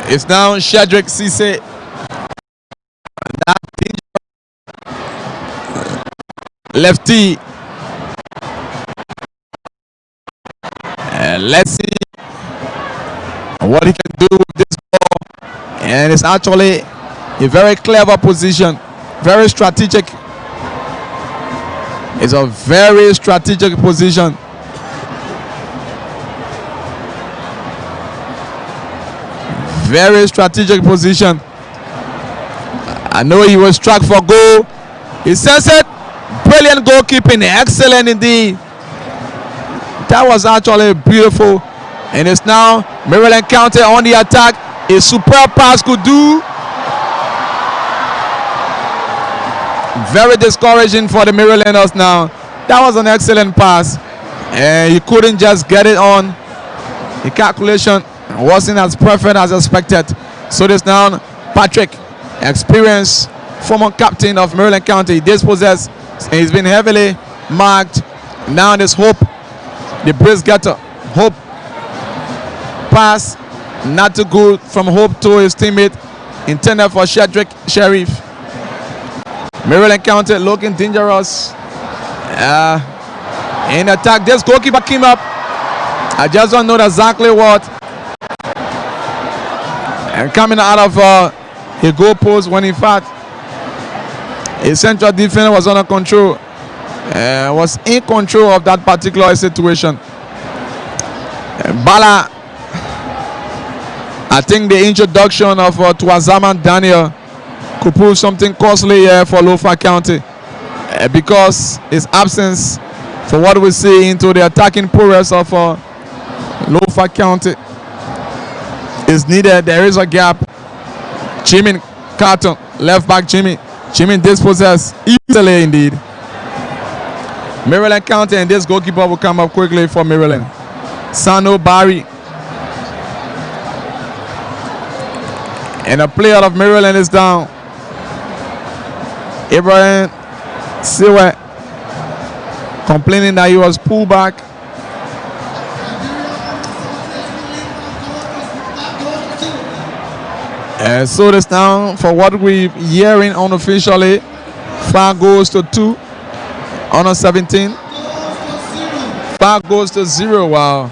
It's now Shedrick Cisse. Lefty. Let's see what he can do with this ball. And it's actually a very clever position, very strategic. It's a very strategic position. Very strategic position. I know he was struck for goal. He sends it. Brilliant goalkeeping. Excellent indeed. That was actually beautiful. And it's now Maryland County on the attack. A superb pass could do. Very discouraging for the Marylanders now. That was an excellent pass. And he couldn't just get it on. The calculation wasn't as perfect as expected. So this now Patrick, experienced former captain of Maryland County, dispossessed. He's been heavily marked. Now there's Hope. The brace getter. Hope. Pass. Not too good from Hope to his teammate. Intended for Shedrick Sheriff. Maryland County looking dangerous. In attack. This goalkeeper came up. I just don't know exactly what. And coming out of a goal post when in fact a central defender was under control. Was in control of that particular situation. Bala, I think the introduction of Tuazaman Daniel could prove something costly here for Lofa County because his absence, for what we see into the attacking prowess of Lofa County, is needed. There is a gap. Jimmy Carton, left back Jimmy. Jimmy dispossessed easily indeed. Maryland County, and this goalkeeper will come up quickly for Maryland. Sano Barry. And a player of Maryland is down. Ibrahim Siwe complaining that he was pulled back. And so this now, for what we're hearing unofficially, 5 goals to 2. Under 17. 5 goals to 0. Wow.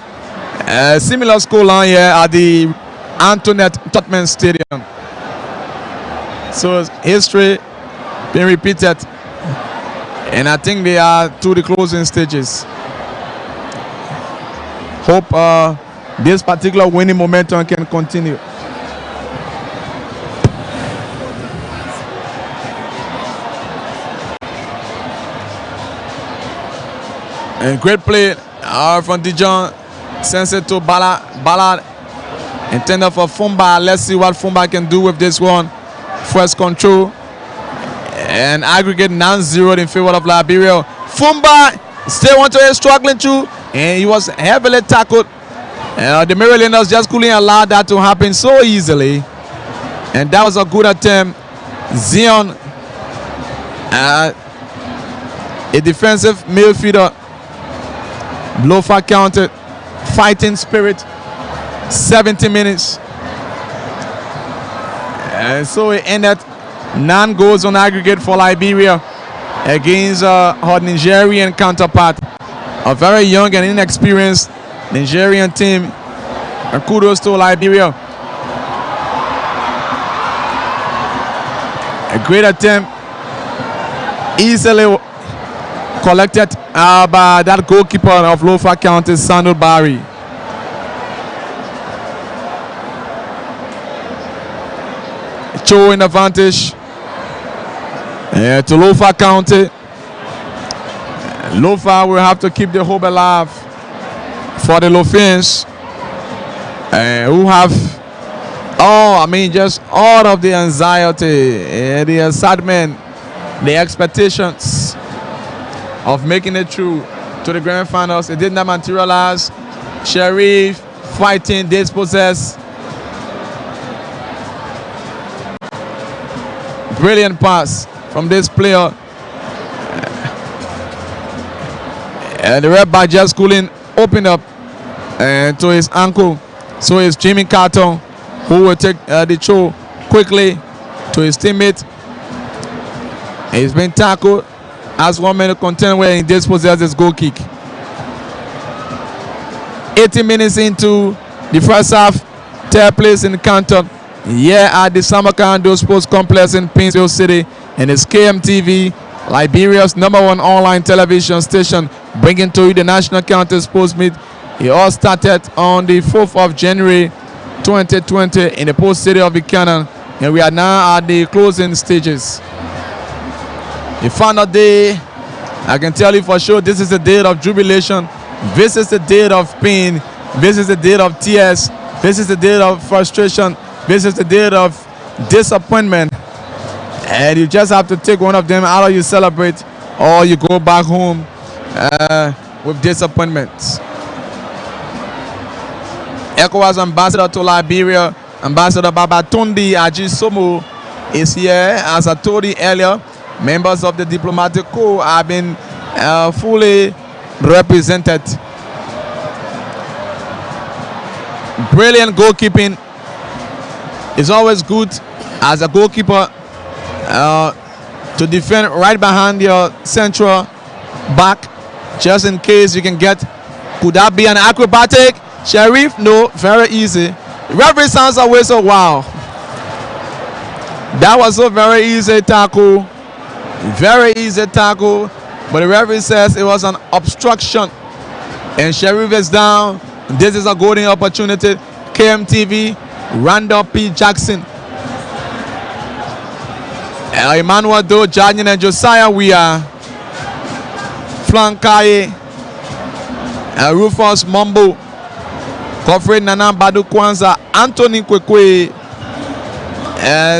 Similar scoreline here at the Antoinette Tottenham Stadium. So history being repeated. And I think they are to the closing stages. Hope this particular winning momentum can continue. And great play from Dijon. Sends it to Ballard. Intended for Fumba. Let's see what Fumba can do with this one. First control. And aggregate 9-0 in favor of Liberia. Fumba still want to struggling through. And he was heavily tackled. The Marylanders just couldn't allow that to happen so easily. And that was a good attempt. Zion, a defensive midfielder. Lofa County, fighting spirit, 70 minutes. And so it ended 9 goals on aggregate for Liberia against her Nigerian counterpart. A very young and inexperienced Nigerian team. And kudos to Liberia. A great attempt. Easily collected by that goalkeeper of Lofa County, Sandal Barry. Showing advantage to Lofa County. Lofa will have to keep the hope alive for the Lofians, who have, just all of the anxiety, the excitement, the expectations of making it through to the grand finals. It did not materialize. Sheriff fighting, dispossessed. Brilliant pass from this player. And the red back just couldn't open up to his ankle. So it's Jimmy Carton who will take the throw quickly to his teammate. He's been tackled as 1 minute contend where he dispossesses his goal kick. 80 minutes into the first half, third place in the counter. Here at the Samarkand Sports Complex in Painesville City, and it's KMTV, Liberia's #1 online television station, bringing to you the National Counter Sports Meet. It all started on the 4th of January 2020 in the post city of Buchanan, and we are now at the closing stages. The final day, I can tell you for sure, this is the day of jubilation. This is the day of pain. This is the day of tears. This is the day of frustration. This is the day of disappointment. And you just have to take one of them. Either you celebrate or you go back home with disappointment. ECOWAS Ambassador to Liberia, Ambassador Babatunde Ajisomo, is here. As I told you earlier, members of the diplomatic corps have been fully represented. Brilliant goalkeeping. It's always good as a goalkeeper to defend right behind your central back, just in case you can get. Could that be an acrobatic? Sheriff? No, very easy. Referee sounds away, so wow. That was a very easy tackle. Very easy tackle. But the referee says it was an obstruction. And Sheriff is down. This is a golden opportunity. KMTV, Randall P. Jackson. Emmanuel Do, Janyan and Josiah, we are. Flankaye, Rufus Mombo, Kofre Nana Badu Kwanza, Anthony Kwekwe.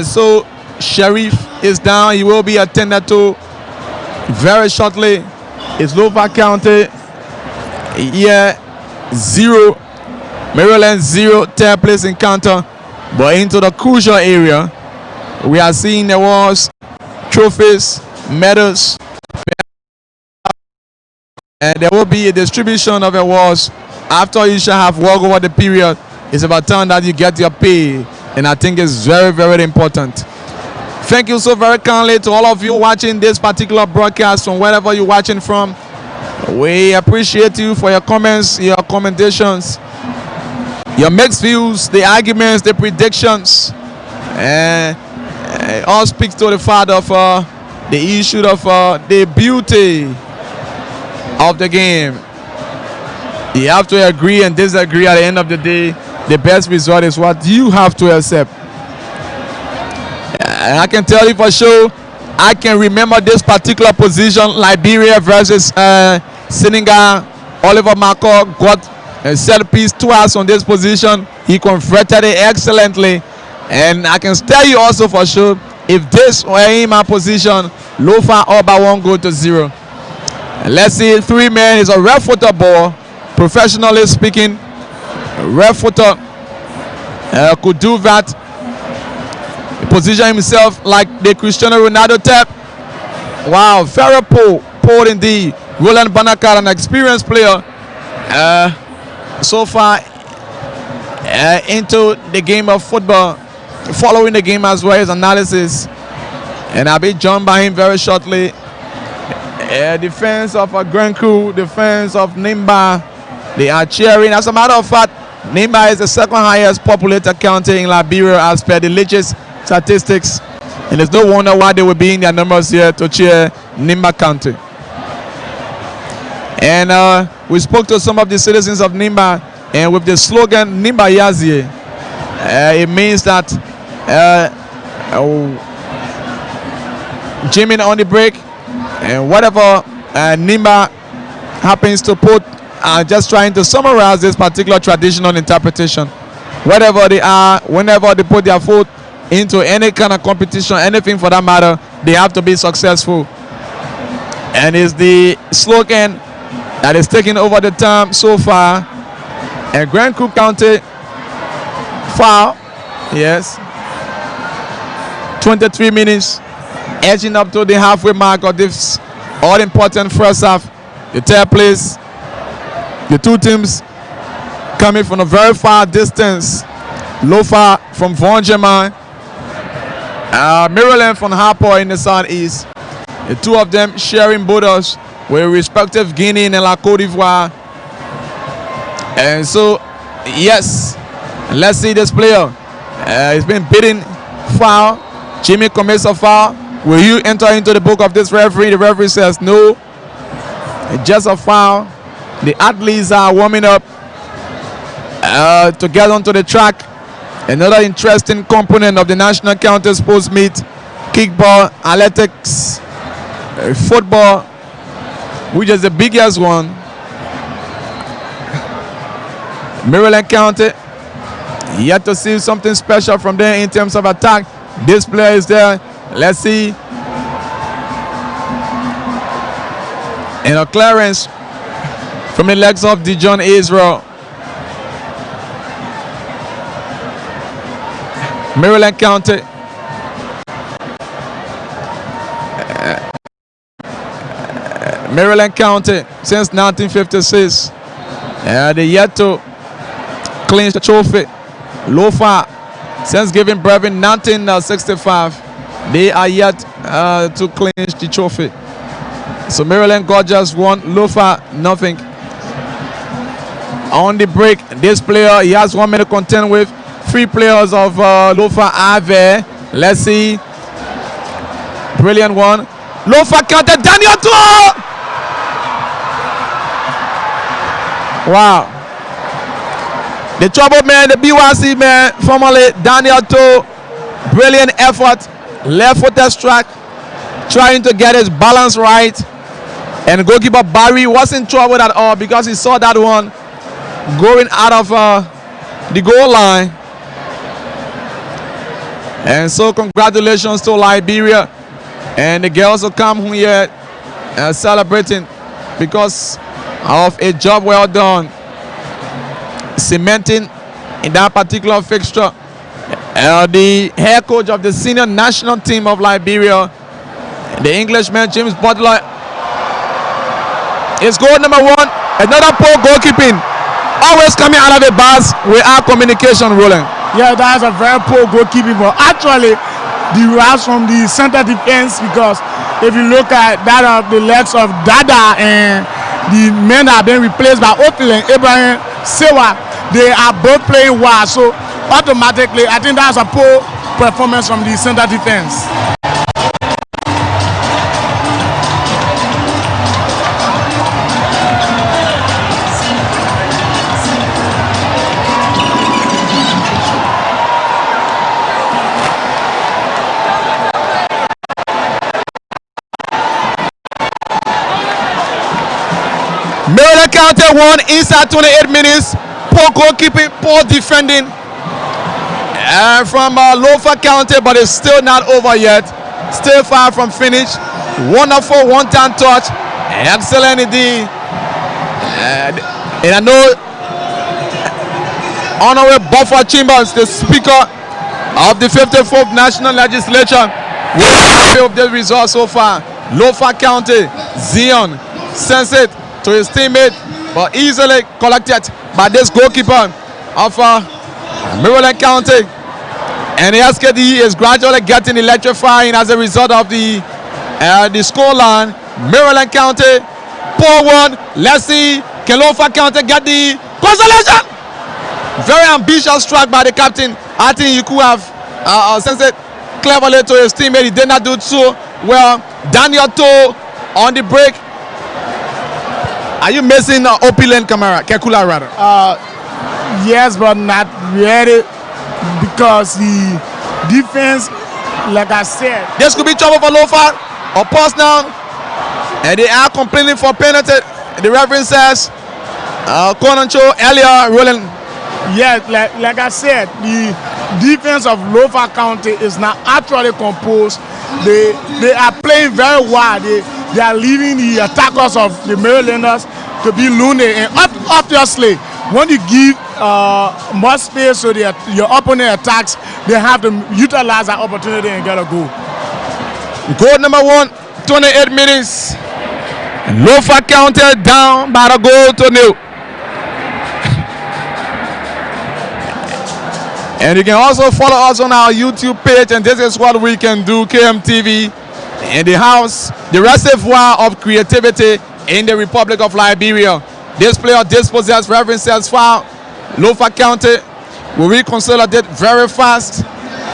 So Sheriff is down. He will be attended to very shortly. It's Lofa County. Yeah, 0. Maryland 0, third place encounter. But into the crucial area, we are seeing the awards, trophies, medals, and there will be a distribution of awards after you shall have walked over the period. It's about time that you get your pay, and I think it's very, very important. Thank you so very kindly to all of you watching this particular broadcast from wherever you're watching from. We appreciate you for your comments, your commendations, your mixed views, the arguments, the predictions, and all speaks to the fact of the issue of the beauty of the game. You have to agree and disagree. At the end of the day, the best result is what you have to accept. And I can tell you for sure, I can remember this particular position, Liberia versus Senegal. Oliver Marco got a set piece twice on this position. He converted it excellently. And I can tell you also for sure, if this were in my position, Lofa Oba won't go to 0. Let's see, 3 men is a left footer ball. Professionally speaking, left footer could do that. Position himself like the Cristiano Ronaldo tap. Wow, very poor indeed. Roland Banakar, an experienced player, so far into the game of football, following the game as well as analysis, and I'll be joined by him very shortly. Defense of a Grand Crew, defense of Nimba, they are cheering. As a matter of fact, Nimba is the second highest populated county in Liberia as per the latest statistics, and there's no wonder why they will be in their numbers here to cheer Nimba County. And we spoke to some of the citizens of Nimba, and with the slogan Nimba Yazie, it means that jamming on the break, and whatever Nimba happens to put, just trying to summarize this particular traditional interpretation. Whatever they are, whenever they put their foot into any kind of competition, anything for that matter, they have to be successful. And it's the slogan that is taking over the time so far. And Grand Crew County foul, yes, 23 minutes, edging up to the halfway mark of this all-important first half. The third place, the two teams coming from a very far distance Lofa from Vaughan Germain. Maryland from Harper in the southeast. The two of them sharing borders with respective Guinea and La Côte d'Ivoire. And so, yes, let's see this player. He's been beaten foul. Jimmy commits a foul. Will you enter into the book of this referee? The referee says no. It's just a foul. The athletes are warming up to get onto the track. Another interesting component of the National County Sports Meet: kickball, athletics, football, which is the biggest one. Maryland County yet to see something special from there in terms of attack. This player is there. Let's see. And a clearance from the legs of Dijon Israel. Maryland County. Maryland County since 1956. They yet to clinch the trophy. Lofa since giving birth in 1965. They are yet to clinch the trophy. So Maryland got just one, Lofa nothing. On the break, this player, he has 1 minute to contend with. 3 players of Lofa are there. Let's see. Brilliant one. Lofa counter, Daniel Tour! Wow. The trouble man, the BYC man, formerly Daniel Tour. Brilliant effort. Left footed strike. Trying to get his balance right. And goalkeeper Barry was in trouble at all because he saw that one going out of the goal line. And so congratulations to Liberia. And the girls will come here celebrating because of a job well done. Cementing in that particular fixture. The head coach of the senior national team of Liberia, the Englishman James Butler, is goal number 1. Another poor goalkeeping. Always coming out of the bars without communication rolling. Yeah, that's a very poor goalkeeping, but actually derives from the center defense, because if you look at that of the legs of Dada and the men that have been replaced by Otil and Abraham Sewa, they are both playing well. So automatically, I think that's a poor performance from the center defense. Maryland County won inside 28 minutes. Poor goalkeeping, poor defending from Lofa County, but it's still not over yet. Still far from finish. Wonderful one-time touch. Excellent indeed. And I know Honorable Buffer Chambers, the Speaker of the 54th National Legislature, will be happy with the result so far. Lofa County, Zion sends it to his teammate, but easily collected by this goalkeeper of Maryland County. And the SKD is gradually getting electrifying as a result of the scoreline. Maryland County, poor one. Let's see, can Lofa County get the consolation? Very ambitious strike by the captain. I think he could have sent it cleverly to his teammate. He did not do so well. Daniel Toe on the break. Are you missing Opulent Camara? Kekula rather? Yes, but not really, because the defense, like I said, this could be trouble for Lofa or pass down, and they are complaining for penalty. The referee says, Conancho earlier rolling. Yes, like I said, the defense of Lofa County is not actually composed. They are playing very well. They are leaving the attackers of the Marylanders to be loony, and obviously when you give more space so your opponent attacks, they have to utilize that opportunity and get a goal. Goal number 1, 28 minutes. Lofa County down by the goal to nil. And you can also follow us on our YouTube page, and this is what we can do, KMTV, in the house, the reservoir of creativity in the Republic of Liberia. This player dispossessed references foul. Lofa County will reconsolidate very fast.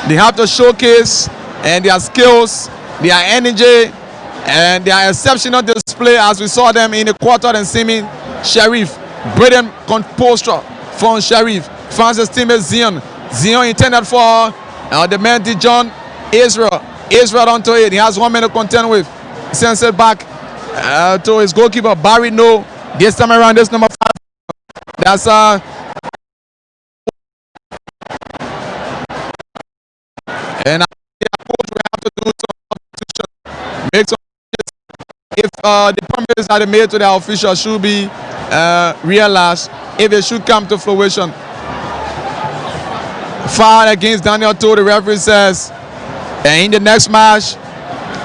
They have to showcase and their skills, their energy, and their exceptional display as we saw them in the quarter and semi. Sheriff, brilliant composure from Sheriff. Finds his teammate Zion. Zion intended for the man Dijon Israel. Israel onto it. He has 1 minute to contend with. Sends it back to his goalkeeper Barry. No, this time around, this number 5. That's and coach will have to do some make some if the promises that they made to their officials should be realized, if it should come to fruition. Foul against Daniel Toe, the referee says, and in the next match,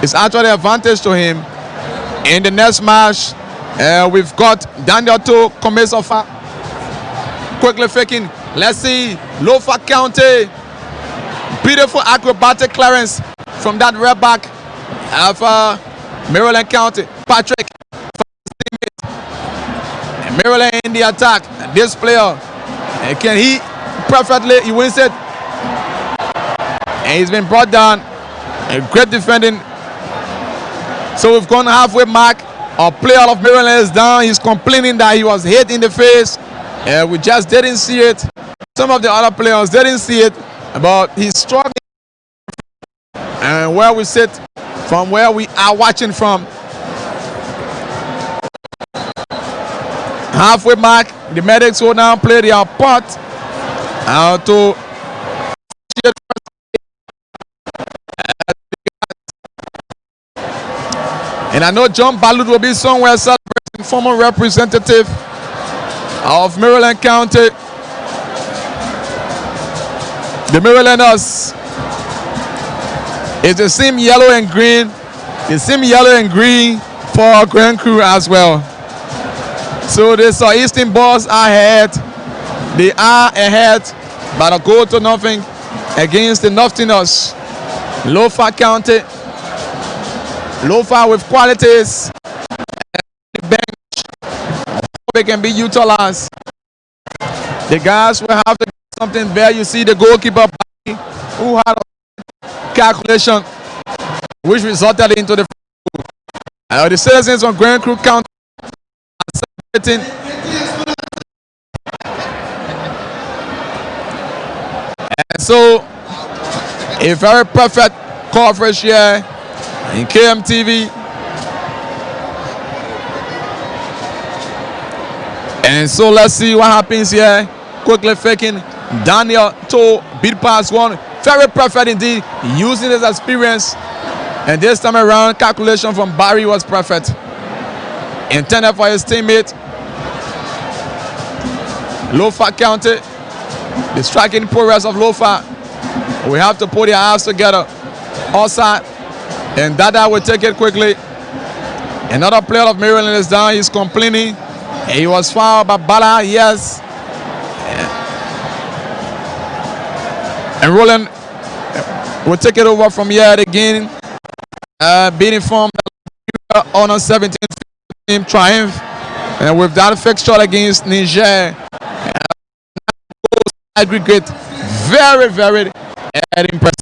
it's actually an advantage to him. In the next match, we've got Daniel Toe commits a foul. Quickly faking. Let's see, Lofa County. Beautiful acrobatic clearance from that red back of Maryland County. Patrick. And Maryland in the attack. This player, can he perfectly, he wins it. And he's been brought down. A great defending. So we've gone halfway mark. Our player of Maryland is down. He's complaining that he was hit in the face. We just didn't see it. Some of the other players didn't see it. But he's struggling. And where we sit, from where we are watching from. Halfway mark, the medics will now play their part to and I know John Balud will be somewhere celebrating, former representative of Maryland County. The Marylanders is the same yellow and green. The same yellow and green for Grand Crew as well. So the Southeastern Boys are ahead. They are ahead by a goal to nothing against the Northerners. Lofa County. Lofa with qualities. The bench. They can be utilized. The guys will have to get something there. You see the goalkeeper who had a calculation which resulted into the the citizens of Grand Crew County are celebrating. And so a very perfect coverage here in KMTV. And so let's see what happens here. Quickly faking. Daniel Toe beat past one. Very perfect indeed. Using his experience. And this time around, calculation from Barry was perfect. Intended for his teammate. Lofa County. The striking progress of Lofa. We have to put their eyes together. Outside. And Dada will take it quickly. Another player of Maryland is down. He's complaining. He was fouled by Bala. Yes. And Roland will take it over from here again. Beating from the Honor 17 team triumph. And with that fixture against Niger, aggregate very, very impressive.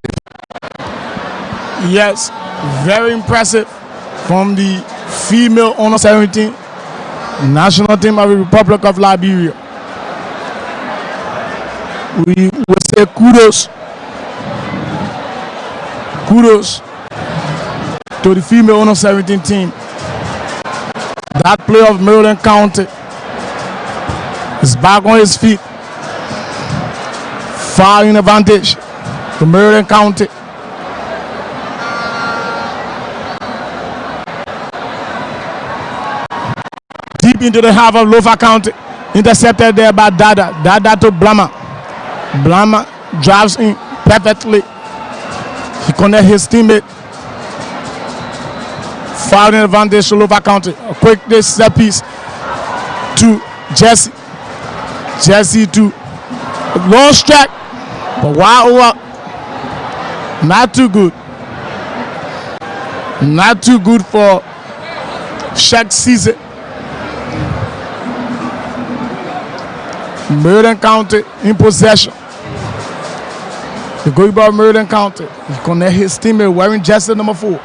Yes, very impressive from the female Honor 17 national team of the Republic of Liberia. We will say kudos to the female Honor 17 team. That player of Maryland County is back on his feet. Fouling advantage to Maryland County. Deep into the half of Lofa County. Intercepted there by Dada. Dada to Blama. Blama drives in perfectly. He connects his teammate. Fouling advantage to Lofa County. A quick set piece to Jesse. Jesse to long strike. But wow, not too good. Not too good for Shaq season. Meriden County in possession. The goalkeeper of Meriden County. He connect his teammate wearing jersey number 4.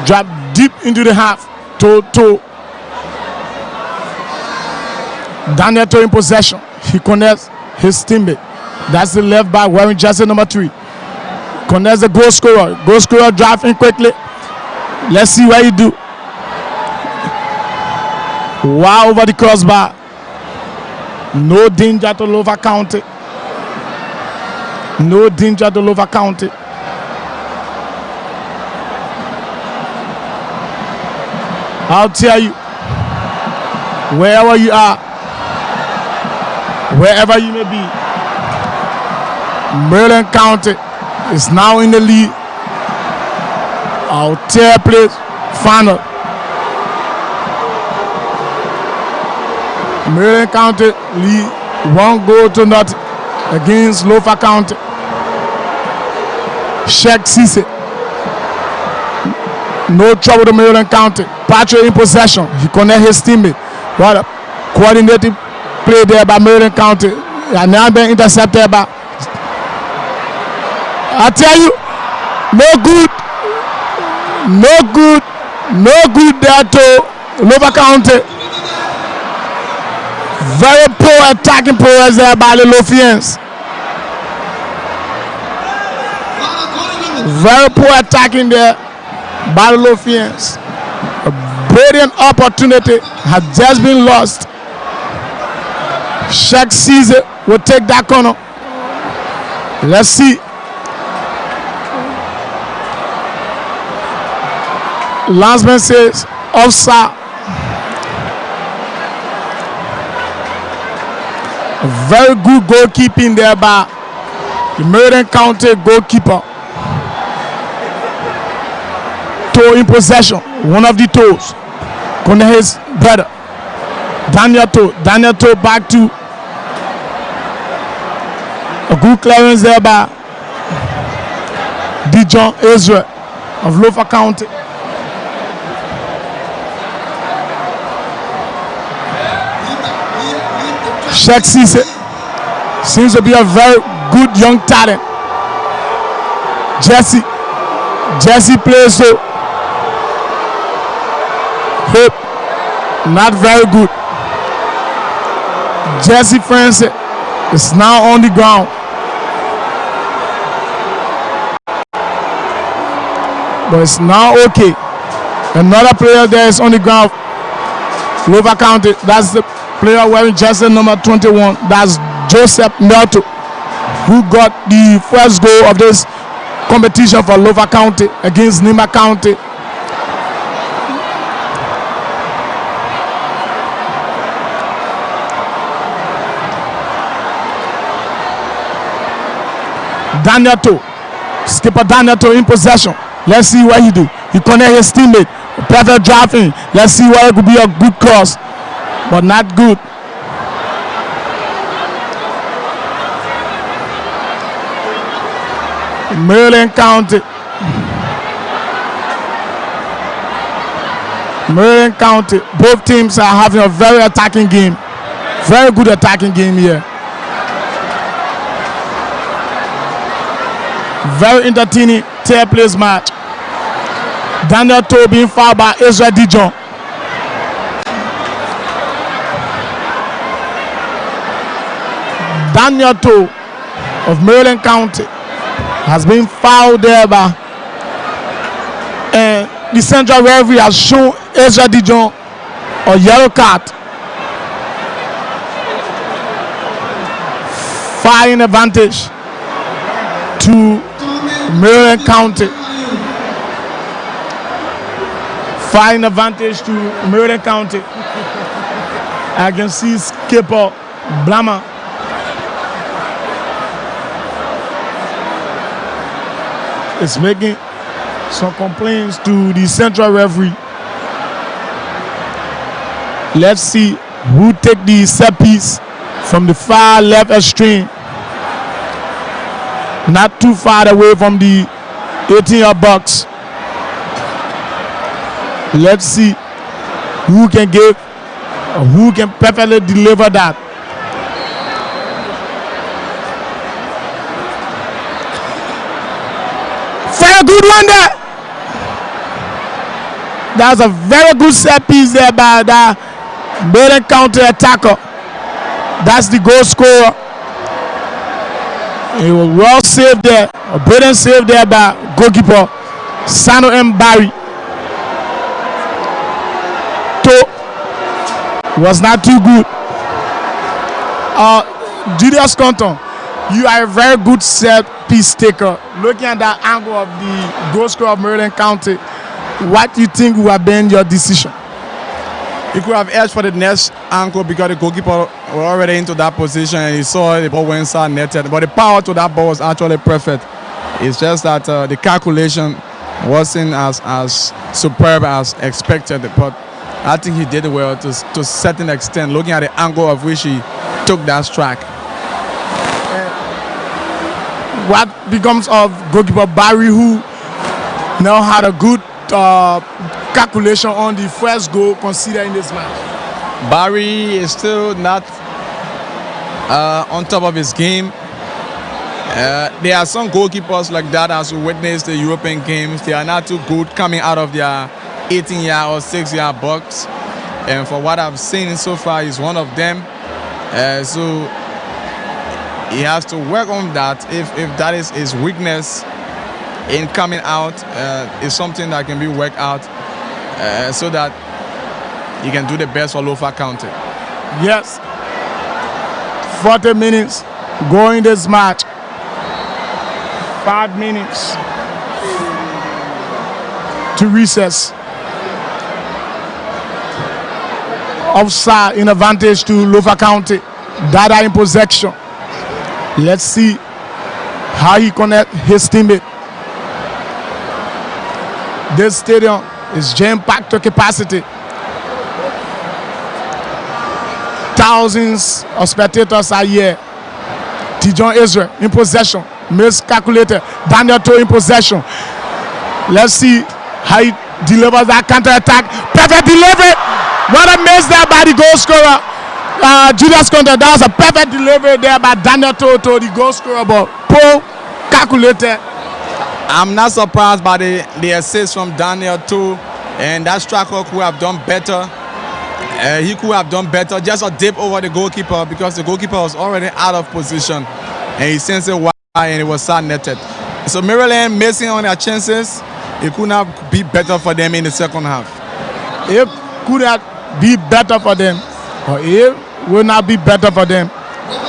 Drop deep into the half. Toe. Daniel Toe in possession. He connects his teammate. That's the left back wearing jersey number 3. Connects the goal scorer. Goal scorer driving quickly. Let's see what he do. Wow, over the crossbar. No danger to Lofa County. No danger to Lofa County. I'll tell you, wherever you are, wherever you may be, Maryland County is now in the lead. I'll tell place final. Maryland County lead 1-0 against Lofa County. Sheikh Cisse. No trouble to Maryland County. Patrick in possession. He connect his teammate. What a coordinated play there by Maryland County. And now being intercepted by. I tell you, no good. No good there to Lofa County. Very poor attacking players there by the Lofians. Very poor attacking there by the Lofians. A brilliant opportunity has just been lost. Sheikh Cisse will take that corner. Let's see. Landsman says offside. A very good goalkeeping there by the Meriden County goalkeeper. Toe in possession. One of the toes. Connect his brother. Daniel Toe. Daniel Toe back to a good clearance there by Dijon Israel of Lofa County. Sheikh Cisse seems to be a very good young talent. Jesse plays so hip, not very good. Jesse Francis is now on the ground. But it's now okay. Another player there is on the ground. Lofa County, that's the player wearing jersey number 21. That's Joseph Melto, who got the first goal of this competition for Lofa County against Nima County. Daniel Toe, skipper Daniel Toe in possession. Let's see what he do. He connect his teammate. Perfect driving. Let's see what it could be a good cross, but not good. Maryland County. Maryland County. Both teams are having a very attacking game. Very good attacking game here. Very entertaining third place match. Daniel Toe being fouled by Israel Dijon. Daniel Toe of Maryland County has been fouled there by, and the central referee has shown Israel Dijon a yellow card. Fouling advantage to Maryland County. Fouling advantage to Maryland County. I can see skipper Blama is making some complaints to the central referee. Let's see who take the set piece from the far left extreme, not too far away from the 18-yard box. Let's see who can perfectly deliver that. Very good one there. That's a very good set piece there by that Baden County attacker. That's the goal scorer. It was well saved there. A brilliant save there by goalkeeper Sano M. Barry. Was not too good. Julius Compton, you are a very good set piece taker. Looking at that angle of the goal scorer of Maryland County, what do you think would have been your decision? He could have edged for the next angle because the goalkeeper was already into that position and he saw the ball went inside netted. But the power to that ball was actually perfect. It's just that the calculation wasn't as superb as expected. But I think he did well to a certain extent, looking at the angle of which he took that strike. What becomes of goalkeeper Barry, who now had a good calculation on the first goal considered in this match? Barry is still not on top of his game. There are some goalkeepers like that, as we witnessed the European games. They are not too good coming out of their 18-yard or 6-yard box, and for what I've seen so far, he's one of them. So he has to work on that. If that is his weakness in coming out, is something that can be worked out, so that he can do the best for Lofa County. Yes. 40 minutes going this match. 5 minutes to recess. Offside in advantage to Lofa County. Dada in possession. Let's see how he connect his teammate. This stadium is jam-packed to capacity. Thousands of spectators are here. Tijon Israel in possession. Miscalculated. Daniel Toe in possession. Let's see how he delivers that counter-attack. Perfect delivery. What a miss there by the goal scorer, Julius Conte. That was a perfect delivery there by Daniel Toe to the goal scorer, but Paul calculated. I'm not surprised by the assist from Daniel Toe, and that striker could have done better. He could have done better. Just a dip over the goalkeeper because the goalkeeper was already out of position, and he sends it wide, and it was side netted. So Maryland missing on their chances. It could not be better for them in the second half. It could not be better for them, or it will not be better for them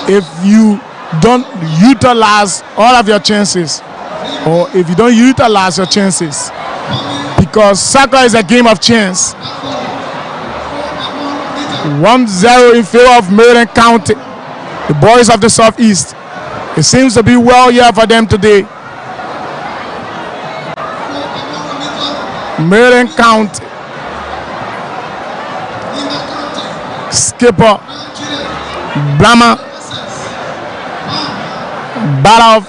if you don't utilize all of your chances, or if you don't utilize your chances, because soccer is a game of chance. 1-0 in favor of Maryland County, the boys of the Southeast. It seems to be well here for them today. Maryland County skipper Brahma Bala of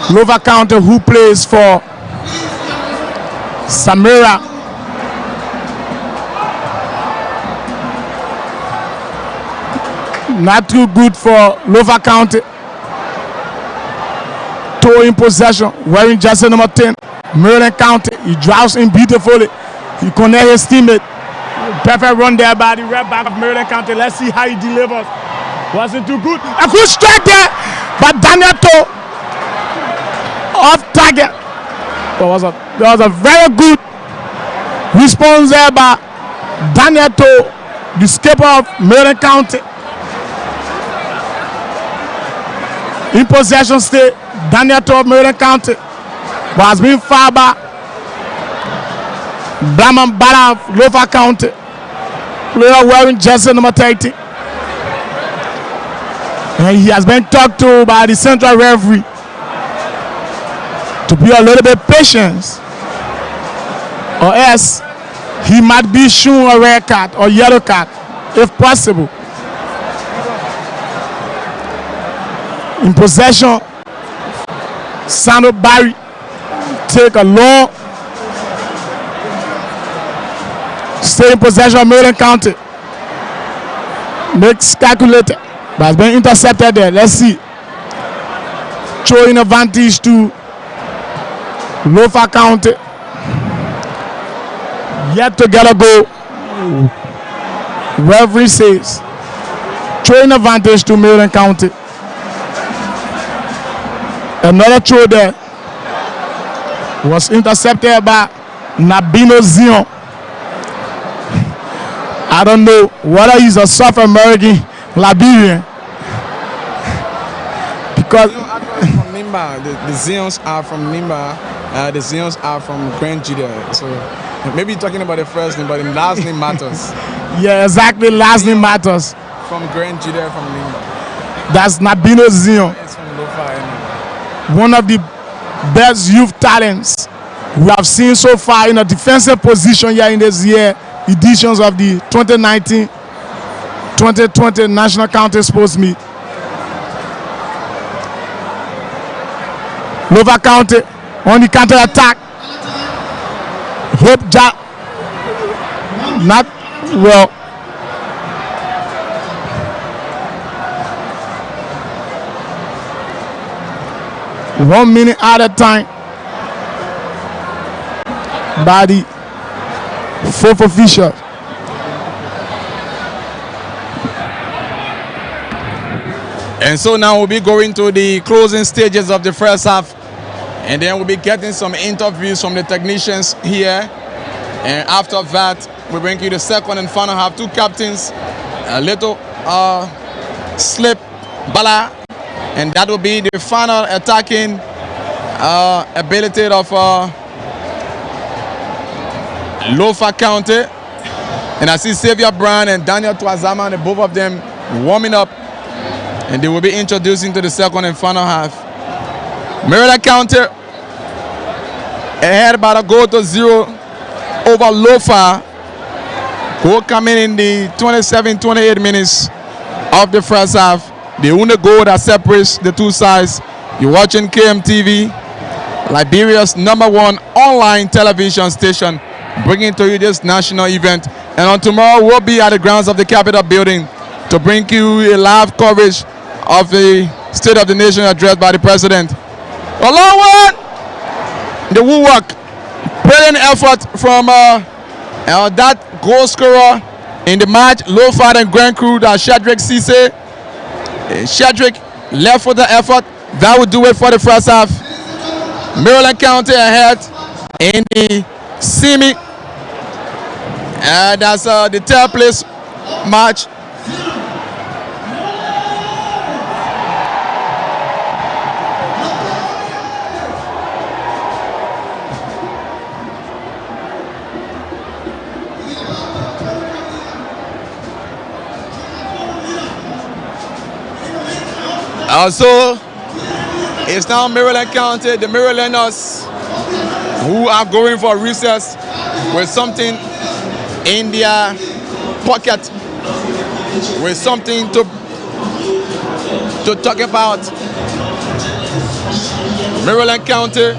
Lofa County, who plays for Samira. Not too good for Lofa County. Toe in possession, wearing jersey number 10. Maryland County, he drives in beautifully. He connects his teammate. Perfect run there by the right back of Maryland County. Let's see how he delivers. Wasn't too good. A good strike there by Daniel Toe. Off target. There was a very good response there by Daniel Toe, the skipper of Maryland County. In possession state, Daniel Toe of Maryland County was being fouled by Brahman Bala of Lofa County. Player wearing jersey number 30. And he has been talked to by the central referee to be a little bit patient, or else he might be shown a red card or yellow card if possible. In possession, Sandro Barry take a long, stay in possession of Maryland County. Makes calculated, but has been intercepted there. Let's see. Throwing advantage to Lofa County. Yet to get a goal. Referee says throwing advantage to Maryland County. Another throw there was intercepted by Nabino Zion. I don't know whether he's a South American Liberian. Because from Nimba, the Zions are from Nimba, the Zions are from Grand Judah. So maybe you're talking about the first name, but the last name matters. Yeah, exactly. Last name matters. From Grand Judah, from Nimba. That's Nabino Zion. It's from Lofa. One of the best youth talents we have seen so far in a defensive position here in this year editions of the 2019-2020 National County Sports Meet. Lofa County on the counter attack. Hope not well. One minute at a time by the fourth official. And so now we'll be going to the closing stages of the first half, and then we'll be getting some interviews from the technicians here. And after that, we bring you the second and final half. Two captains, a little slip, Bala, and that will be the final attacking ability of Lofa County. And I see Xavier Brown and Daniel Twazama, and both of them warming up, and they will be introducing to the second and final half. Maryland County ahead by a goal to 0 over Lofa, who coming in the 27-28 minutes of the first half. The only goal that separates the two sides. You're watching KMTV, Liberia's #1 online television station, bringing to you this national event. And on tomorrow, we'll be at the grounds of the Capitol building to bring you a live coverage of the State of the Nation address by the President. Along with the woodwork, brilliant effort from that goal scorer in the match, Lofa and Grand Crew, that Shadrach Cisse. Shadrach left for the effort. That would do it for the first half. Maryland County ahead in the semi. That's the third place match. Also, it's now Maryland County, the Marylanders, who are going for recess with something in their pocket, with something to talk about. Maryland County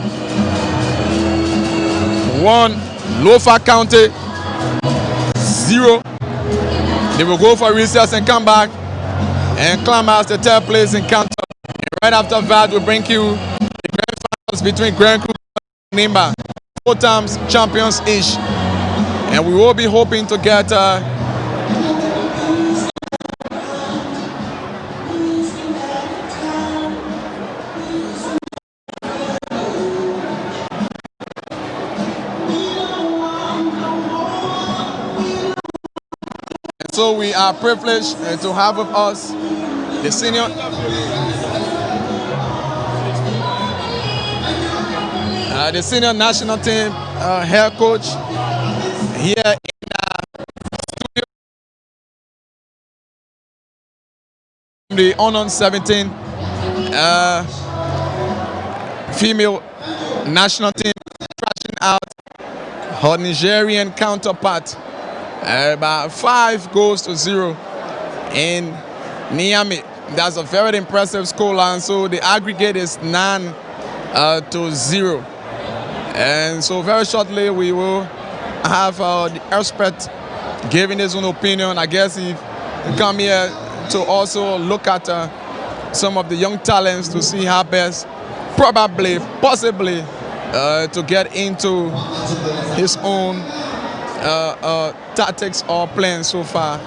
1, Lofa County 0. They will go for recess and come back and climb out the third place in counter. And right after that, we'll bring you the grand finals between Grand Crew and Nimba, 4 times champions each. And we will be hoping to get so we are privileged to have with us the senior national team head coach here in studio, the Unknown 17 female national team, trashing out her Nigerian counterpart about 5 goals to 0 in Niamey. That's a very impressive scoreline. So the aggregate is 9-0. And so very shortly we will have the expert giving his own opinion. I guess he come here to also look at some of the young talents to see how best, probably, possibly, to get into his own tactics or plans so far.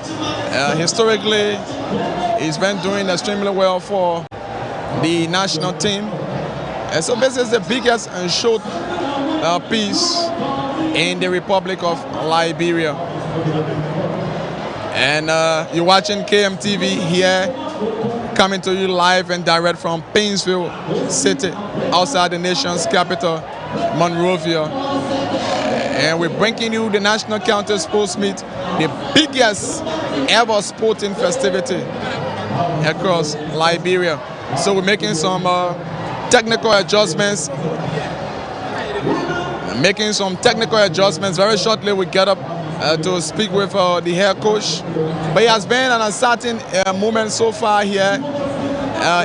Historically, he's been doing extremely well for the national team. And so this is the biggest show piece in the Republic of Liberia. And you're watching KMTV here, coming to you live and direct from Painesville City, outside the nation's capital, Monrovia. And we're bringing you the National County Sports Meet, the biggest ever sporting festivity across Liberia. So we're making some technical adjustments. Very shortly we get up to speak with the head coach. But it has been an uncertain moment so far here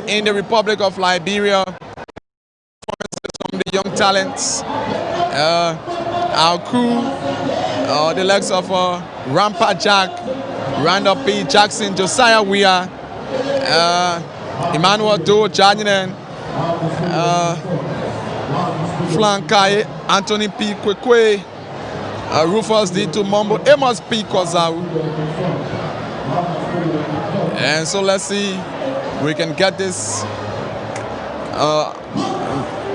in the Republic of Liberia. From the young talents, our crew, the likes of Rampa Jack, Randall P. Jackson, Josiah Weir, Emmanuel Doe Jadinen, Flankai, Anthony P. Kwekwe, Rufus D. Tumombo, Amos P. Kozau. And so let's see if we can get this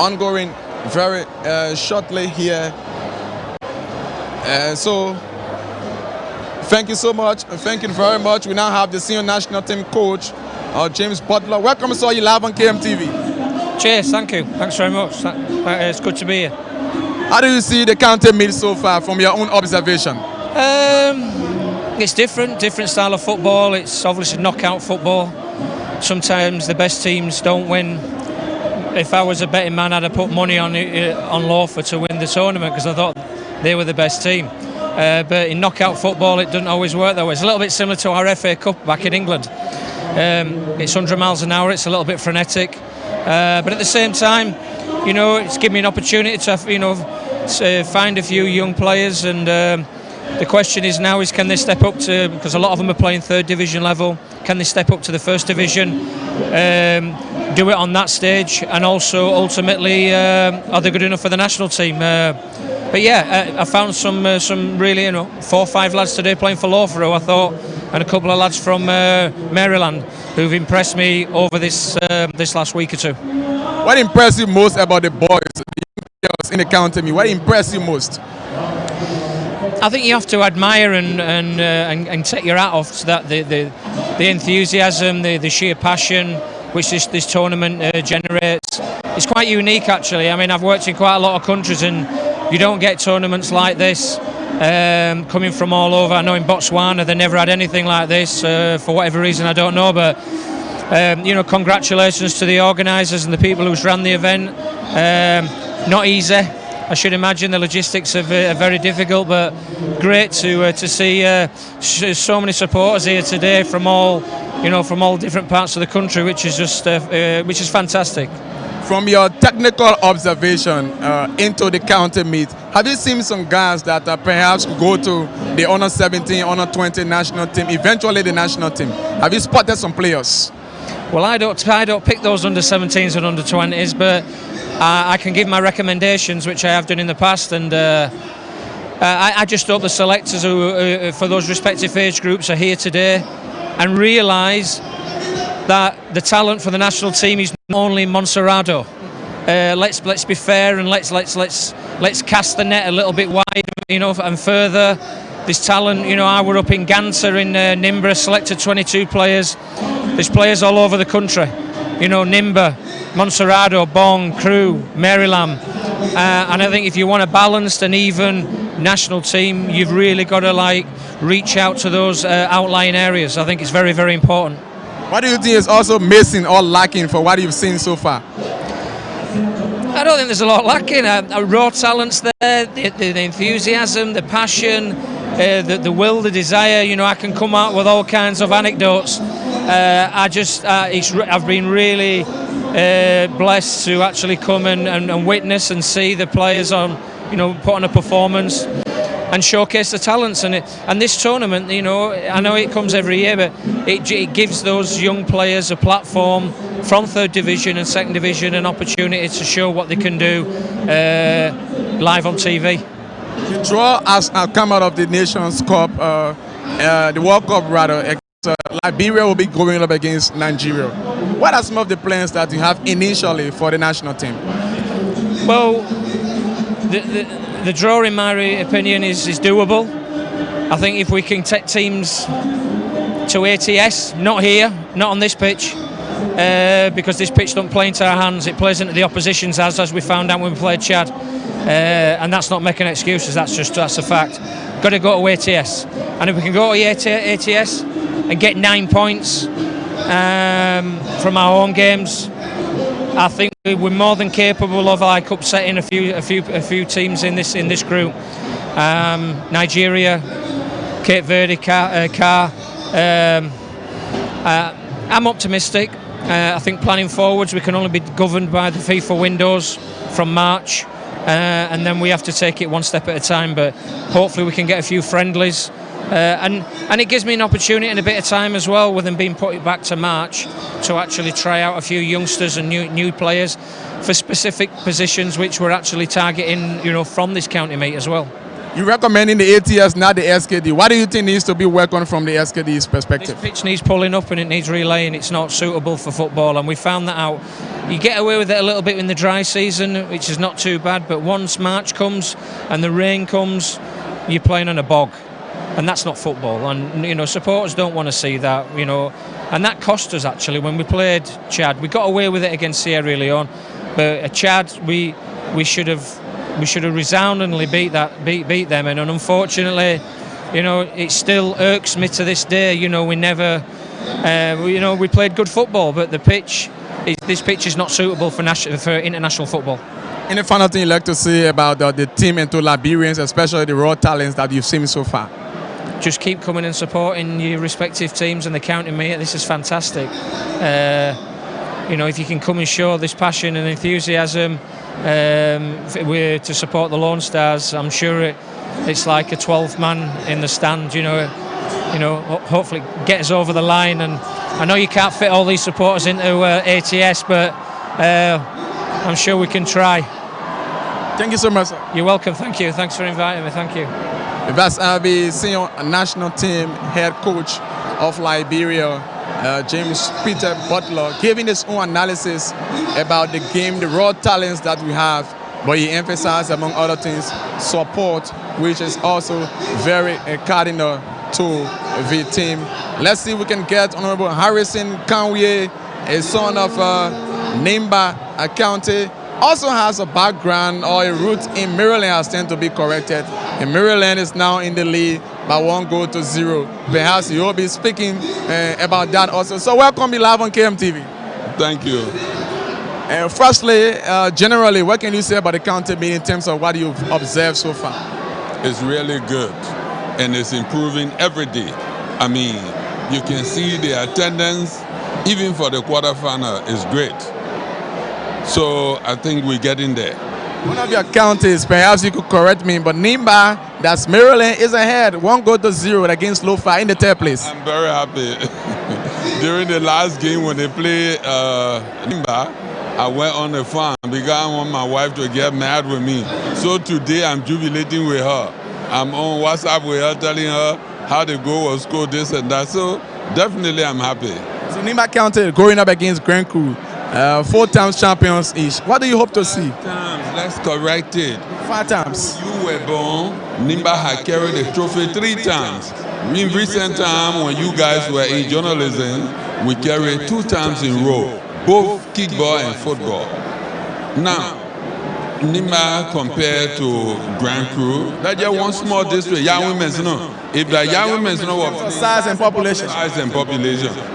ongoing very shortly here. So thank you so much. Thank you very much. We now have the senior national team coach, James Butler. Welcome to you live on KMTV. Cheers, thank you. Thanks very much. It's good to be here. How do you see the county meet so far from your own observation? It's different style of football. It's obviously knockout football. Sometimes the best teams don't win. If I was a betting man, I'd have put money on Lofa to win the tournament because I thought they were the best team. But in knockout football, it doesn't always work that way. It's a little bit similar to our FA Cup back in England. It's 100 miles an hour. It's a little bit frenetic. But at the same time, you know, it's given me an opportunity to, to find a few young players, and the question is now is can they step up to, because a lot of them are playing third division level, can they step up to the first division, do it on that stage, and also ultimately are they good enough for the national team? But yeah, I found some really 4 or 5 lads today playing for Lofa who I thought, and a couple of lads from Maryland who've impressed me over this last week or two. What impressed you most about the boys, the young girls in the county? What impressed you most? I think you have to admire and take your hat off to that, the enthusiasm, the sheer passion which this tournament generates. It's quite unique actually. I mean, I've worked in quite a lot of countries and you don't get tournaments like this coming from all over. I know in Botswana they never had anything like this for whatever reason, I don't know, but congratulations to the organisers and the people who's ran the event. Not easy, I should imagine. The logistics are very difficult, but great to see so many supporters here today from all different parts of the country, which is just which is fantastic. From your technical observation into the county meet, have you seen some guys that perhaps go to the under 17, under 20 national team, eventually the national team? Have you spotted some players? Well, I don't pick those under 17s and under 20s, but I can give my recommendations, which I have done in the past, and I just hope the selectors who for those respective age groups are here today and realise that the talent for the national team is not only in Monserrado. Let's be fair and let's cast the net a little bit wide, and further. This talent, I were up in Ganta in Nimba, selected 22 players. There's players all over the country. Nimba, Monserrado, Bong, Crewe, Maryland. And I think if you want a balanced and even national team, you've really got to reach out to those outlying areas. I think it's very, very important. What do you think is also missing or lacking for what you've seen so far? I don't think there's a lot lacking. Raw talent's there, the enthusiasm, the passion, the will, the desire. I can come out with all kinds of anecdotes I've been really blessed to actually come and witness and see the players put on a performance and showcase the talents. And this tournament, I know it comes every year, but it gives those young players a platform from third division and second division, an opportunity to show what they can do live on TV. The draw has come out of the Nations Cup, the World Cup rather. Liberia will be going up against Nigeria. What are some of the plans that you have initially for the national team? Well, the draw, in my opinion, is doable. I think if we can take teams to ATS, not here, not on this pitch, because this pitch don't play into our hands, it plays into the opposition's hands, as we found out when we played Chad, and that's not making excuses. That's a fact. Got to go to ATS, and if we can go to ATS and get 9 points from our home games, I think we're more than capable of upsetting a few teams in this group. Nigeria, Cape Verde, Car. I'm optimistic. I think planning forwards, we can only be governed by the FIFA windows from March, and then we have to take it one step at a time. But hopefully we can get a few friendlies. And it gives me an opportunity and a bit of time as well, with them being put back to March, to actually try out a few youngsters and new players for specific positions which we're actually targeting, from this county meet as well. You're recommending the ATS, not the SKD. What do you think needs to be worked on from the SKD's perspective? This pitch needs pulling up and it needs relaying. It's not suitable for football, and we found that out. You get away with it a little bit in the dry season, which is not too bad, but once March comes and the rain comes, you're playing on a bog. And that's not football, and supporters don't want to see that, and that cost us actually when we played Chad. We got away with it against Sierra Leone, but at Chad we should have resoundingly beat them, and unfortunately, it still irks me to this day. We never, we played good football, but this pitch is not suitable for international football. Any final thing you'd like to say about the team and to Liberians, especially the raw talents that you've seen so far? Just keep coming and supporting your respective teams and the county meet. This is fantastic. If you can come and show this passion and enthusiasm to support the Lone Stars, I'm sure it's like a 12th man in the stand. Hopefully get us over the line. And I know you can't fit all these supporters into ATS, but I'm sure we can try. Thank you so much, sir. You're welcome. Thank you. Thanks for inviting me. Thank you. That's the senior national team head coach of Liberia, James Peter Butler, giving his own analysis about the game, the raw talents that we have. But he emphasized, among other things, support, which is also very cardinal to the team. Let's see if we can get Honorable Harrison Kanwe, a son of Nimba County. Also has a background or a root in Maryland, has tend to be corrected. And Maryland is now in the lead by 1-0. Perhaps you'll be speaking about that also. So welcome, be live on KMTV. Thank you. Firstly, generally, what can you say about the county meet in terms of what you've observed so far? It's really good, and it's improving every day. I mean, you can see the attendance, even for the quarterfinal, is great. So I think we're getting there. One of your counties, perhaps you could correct me, but Nimba, that's Maryland, is ahead 1-0 against Lofa in the third place. I'm very happy. During the last game when they played Nimba, I went on the farm because I want my wife to get mad with me. So today I'm jubilating with her. I'm on WhatsApp with her, telling her how the goal was scored, this and that. So definitely I'm happy. So Nimba County going up against Grand Crew. 4 times champions each. What do you hope to see? 5 times. Let's correct it. 5 times. You were born, Nimba had carried the trophy 3 times. In recent time, when you guys were in journalism, we carried 2 times in row, both kickball and football. Now, Nimba compared to Grand Crew, that's just one small district. Young women's no. If the young women's no were size and population.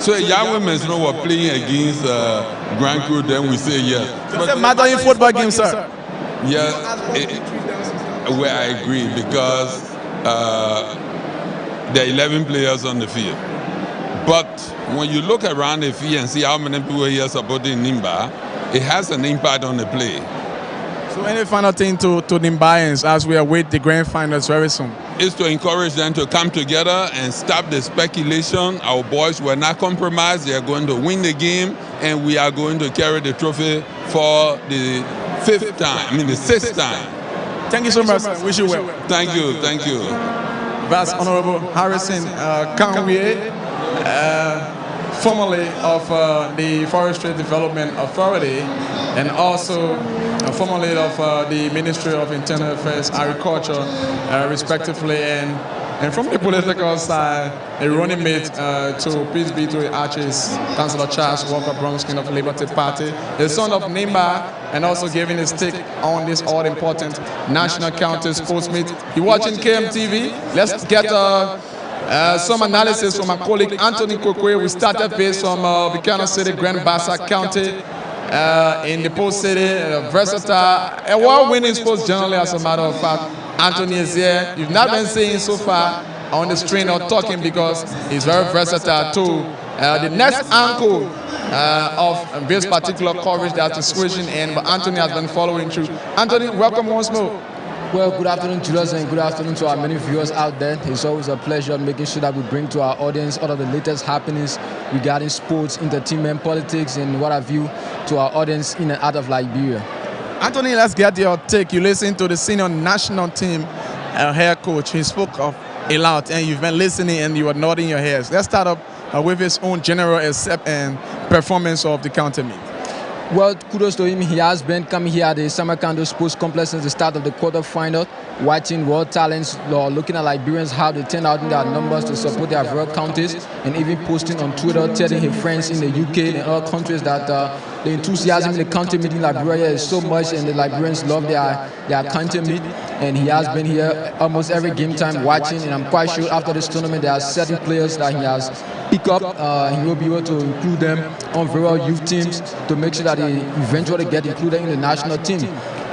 So young women's no were playing against Grand Crew, then we say yes. Does it matter in football games, sir? Yes, where I agree, because there are 11 players on the field. But when you look around the field and see how many people here supporting Nimba, it has an impact on the play. So any final thing to Nimbayans as we await the grand finals very soon? Is to encourage them to come together and stop the speculation. Our boys were not compromised. They are going to win the game, and we are going to carry the trophy for the sixth time. Thank you so much. Wish you well. Thank you. Vice Honorable Harrison Kanwie, formerly of the Forestry Development Authority, and also formerly of the Ministry of Internal Affairs, Agriculture, respectively, and from the political side, a running mate to peace be to Archie's Councillor Charles Walker Bronskin of Liberty Party, the son of Nimba, and also giving his take on this all-important National County Sports Meet. You're watching KMTV. Let's get some analysis from my colleague Anthony Kokwe. We started based from Buchanan City, Grand Bassa County, in the Post City, versatile, award-winning sports journalist, as a matter of fact. Anthony is here. You've not been seeing so far on the screen or talking because he's very versatile too. The next angle of this particular coverage that's the squishing in, but Anthony has been following through. Anthony, welcome once more. Well, good afternoon, Julius, and good afternoon to our many viewers out there. It's always a pleasure making sure that we bring to our audience all of the latest happenings regarding sports, entertainment, politics, and what have you to our audience in and out of Liberia. Anthony, let's get your take. You listen to the senior national team head coach. He spoke of a lot, and you've been listening and you are nodding your heads. Let's start up with his own general and performance of the county meet. Well, kudos to him. He has been coming here at the Samarkand Sports Complex since the start of the quarterfinal, watching world talents, looking at Liberians, how they turn out in their numbers to support their rural counties, and even posting on Twitter, telling his friends in the UK and other countries that the enthusiasm in the county meet in Liberia is so much, and the Liberians love their county meet. And he has been here almost every game time watching, and I'm quite sure after this tournament there are certain players that he has picked up. He will be able to include them on rural youth teams to make sure that they eventually get included in the national team.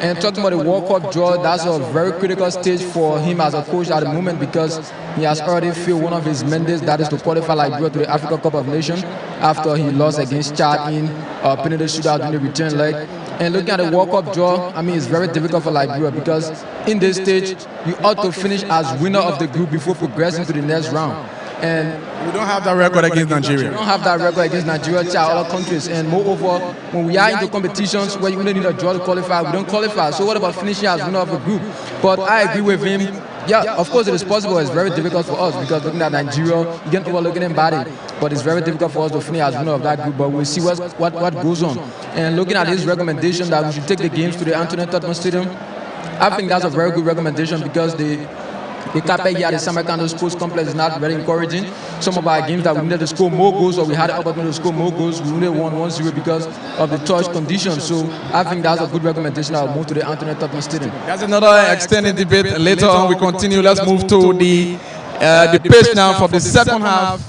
And talking about the World Cup draw, that's a very critical stage for him as a coach at the moment because he has already filled one of his mandates, that is to qualify Liberia to the Africa Cup of Nations after he lost against Chad in penalty shootout in the return leg. And looking at the World Cup draw, I mean, it's very difficult for Liberia because in this stage, you ought to finish as winner of the group before progressing to the next round. And we don't have that record against Nigeria. We don't have that record against Nigeria, other countries. And moreover, when we are into competitions where you only need a draw to qualify, we don't qualify. So what about finishing as winner of the group? But I agree with him. Yeah, of course it is possible. It's very difficult for us because looking at Nigeria, you can overlook them body. But it's very difficult for us to finish as winner of that group. But we'll see what goes on. And looking at his recommendation that we should take the games to the Anthony Tottenham Stadium, I think that's a very good recommendation because the carpet here at the Samarkand Sports Complex is not very encouraging. Some of our games that we needed to score more goals, or we had the opportunity to score more goals, we only won 1-0 because of the touch conditions. So I think that's a good recommendation. I'll move to the Anthony Tottenham Stadium. That's another extended debate. Later on, we continue. Let's move to the pitch now for the second half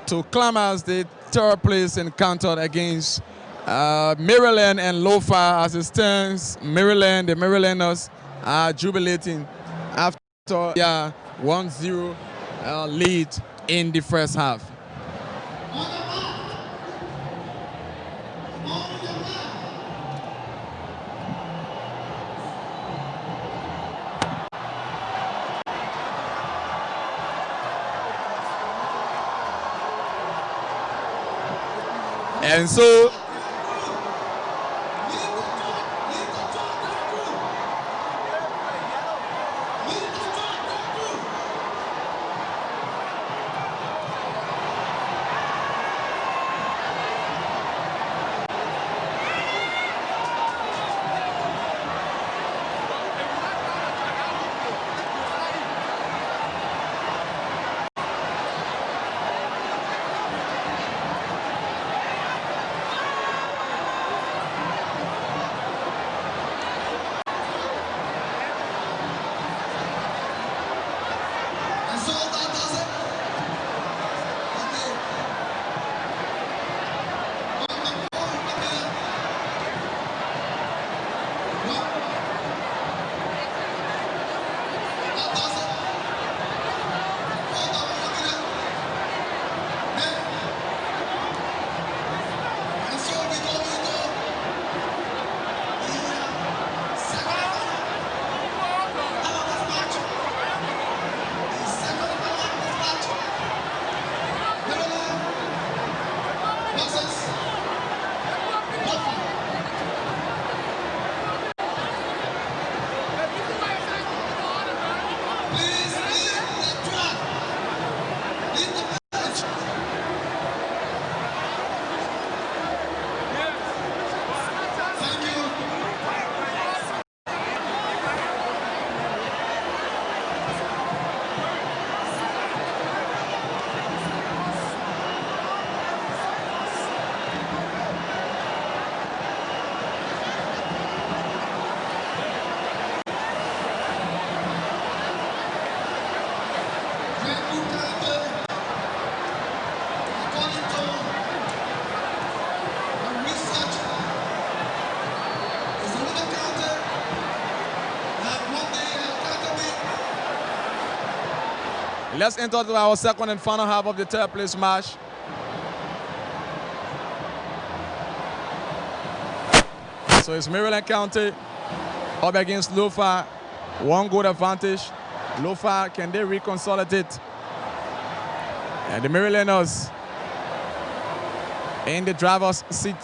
to Clamars, the third place encountered against Maryland and Lofa. As it stands, Maryland, the Marylanders are jubilating after a 1-0 lead in the first half. And so Let's enter to our second and final half of the third place match. So it's Maryland County up against Lofa. 1 goal advantage. Lofa, can they reconsolidate? And the Marylanders in the driver's seat.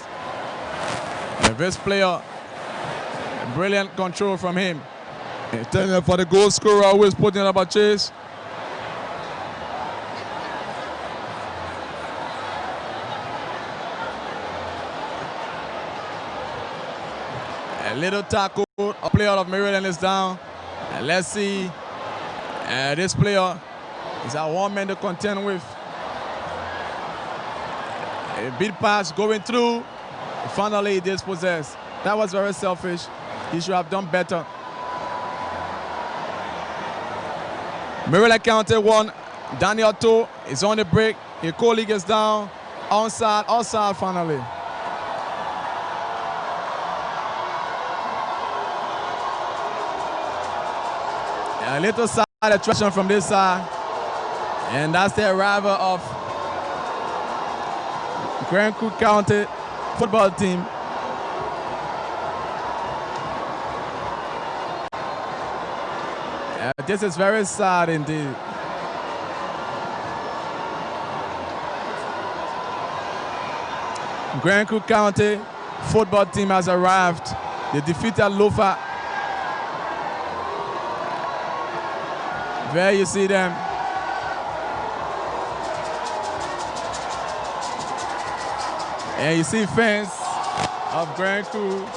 And this player, brilliant control from him. And for the goal scorer, always putting up a chase. A little tackle, a player of Maryland is down. And let's see, this player is a 1 man to contend with. A big pass going through. Finally, dispossessed. That was very selfish. He should have done better. Maryland County 1. Daniel 2 is on the break. His colleague is down. Onside finally. A little side attraction from this side. And that's the arrival of Grand Cook County football team. This is very sad indeed. Grand Cook County football team has arrived. They defeated Lofa. There you see them. And you see fans of Grand Cook.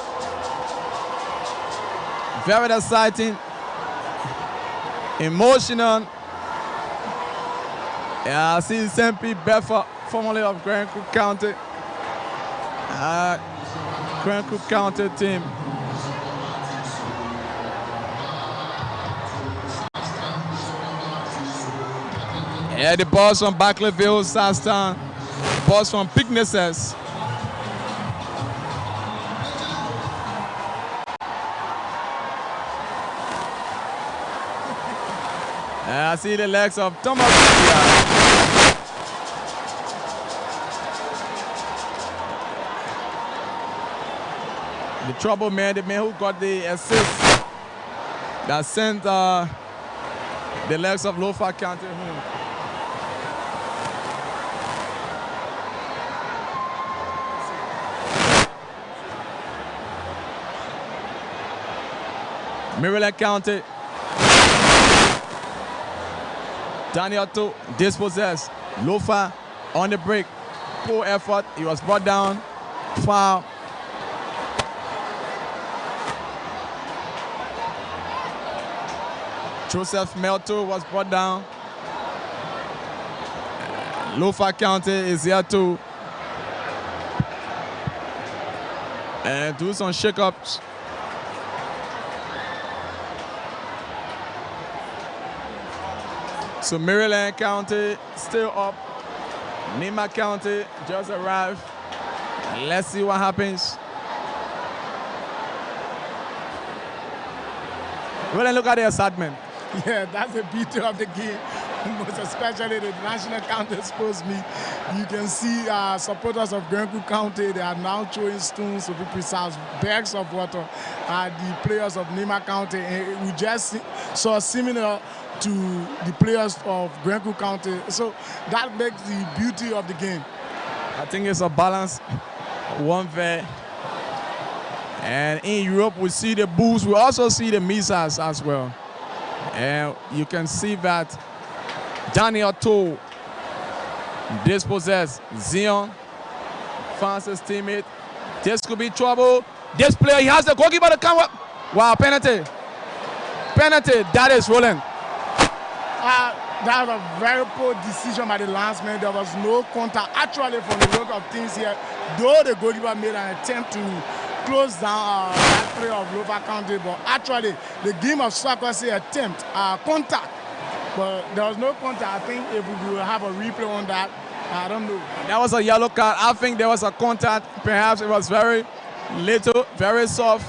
Very exciting, emotional. Yeah, I see St.P. Bedford, formerly of Grand Cook County. Grand Cook County team. Yeah, the boss from Barclayville, Southtown. The boss from Picnices. I see the legs of Thomas. The trouble man, the man who got the assist that sent the legs of Lofa County home. Maryland County. Daniel 2 dispossessed. Lofa on the break. Poor effort. He was brought down. Foul. Joseph Melto was brought down. Lofa County is here too. And do some shake-ups. So Maryland County still up. Nima County just arrived. Let's see what happens. Well, look at the excitement. Yeah, that's the beauty of the game. Most especially the National County Sports Meet. You can see supporters of Grand Cook County, they are now throwing stones, to be precise, bags of water at the players of Nima County. And we just saw similar to the players of Grand Cook County. So that makes the beauty of the game. I think it's a balance, one fair. And in Europe, we see the Bulls. We also see the Misas as well. And you can see that Daniel Toe dispossessed Zion, Francis' teammate. This could be trouble. This player, he has the goalkeeper to come up. Wow, penalty. Penalty, that is rolling. That was a very poor decision by the linesman. There was no contact. Actually, from the look of things here, though the goalkeeper made an attempt to close down that play of Lofa County, but actually the game of soccer say attempt contact But there was no contact. I think if we will have a replay on that, I don't know. That was a yellow card. I think there was a contact. Perhaps it was very little, very soft.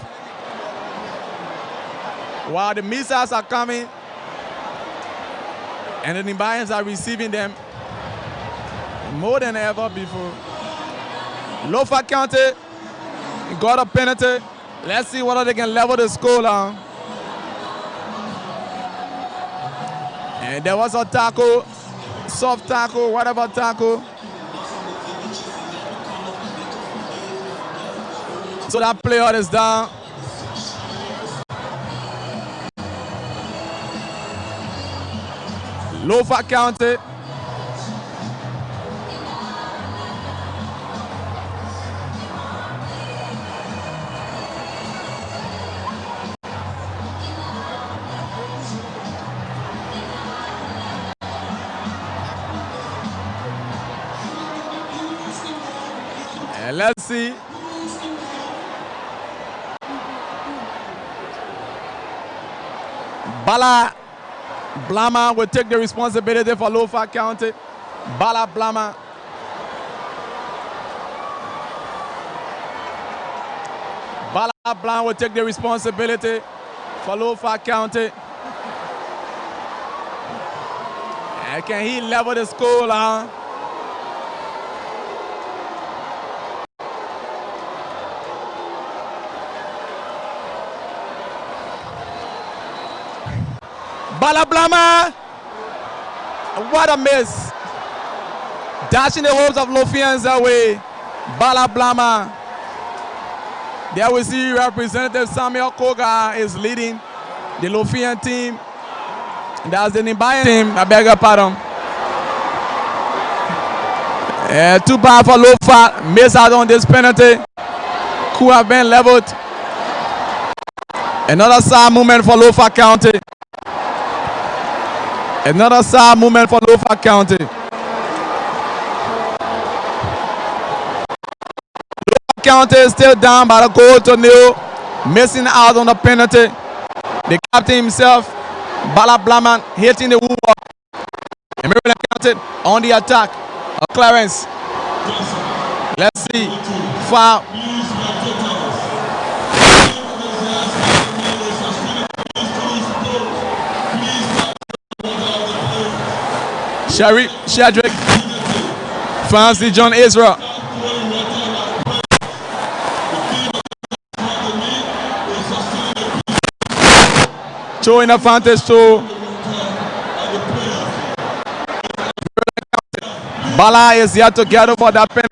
While the missiles are coming and the Nimbayans are receiving them more than ever before. Lofa County got a penalty. Let's see whether they can level the score now. And there was a tackle, soft tackle, whatever tackle. So that player is down. Lofa County. And let's see. Bala Blama will take the responsibility for Lofa County. Bala Blama. Bala Blama will take the responsibility for Lofa County. And can he level the score now? Bala Blama, what a miss. Dashing the hopes of Lofians away. Bala Blama. There we see Representative Samuel Koga is leading the Lofian team. That's the Nimbayan team, I beg your pardon. Too bad for Lofa, miss out on this penalty. Could have been leveled. Another sad moment for Lofa County. Another sad moment for Lofa County. Lofa County is still down by the goal to nil, missing out on the penalty. The captain himself, Bala Blaman, hitting the woodwork. And Maryland County on the attack. A clearance. Let's see. Foul. Shadrick, Fancy John Israel. Showing advantage to Bala is yet to get over that penalty.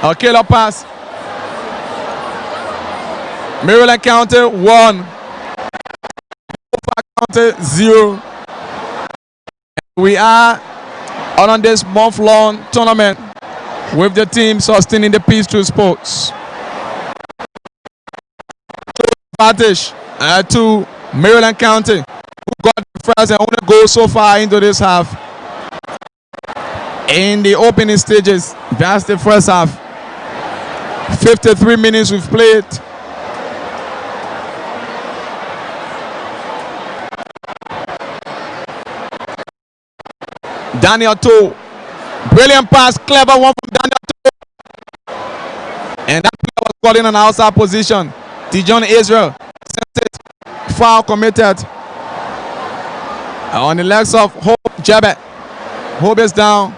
A killer pass. Maryland County 1. County 0. We are on this month-long tournament with the team sustaining the peace through sports. Advantage to Maryland County, who got the first and only goal so far into this half. In the opening stages, that's the first half. 53 minutes we've played. Daniel Toe, brilliant pass, clever one from Daniel Toe. And that player was caught in an outside position. Dijon Israel, foul committed. On the legs of Hope Jabet. Hope is down.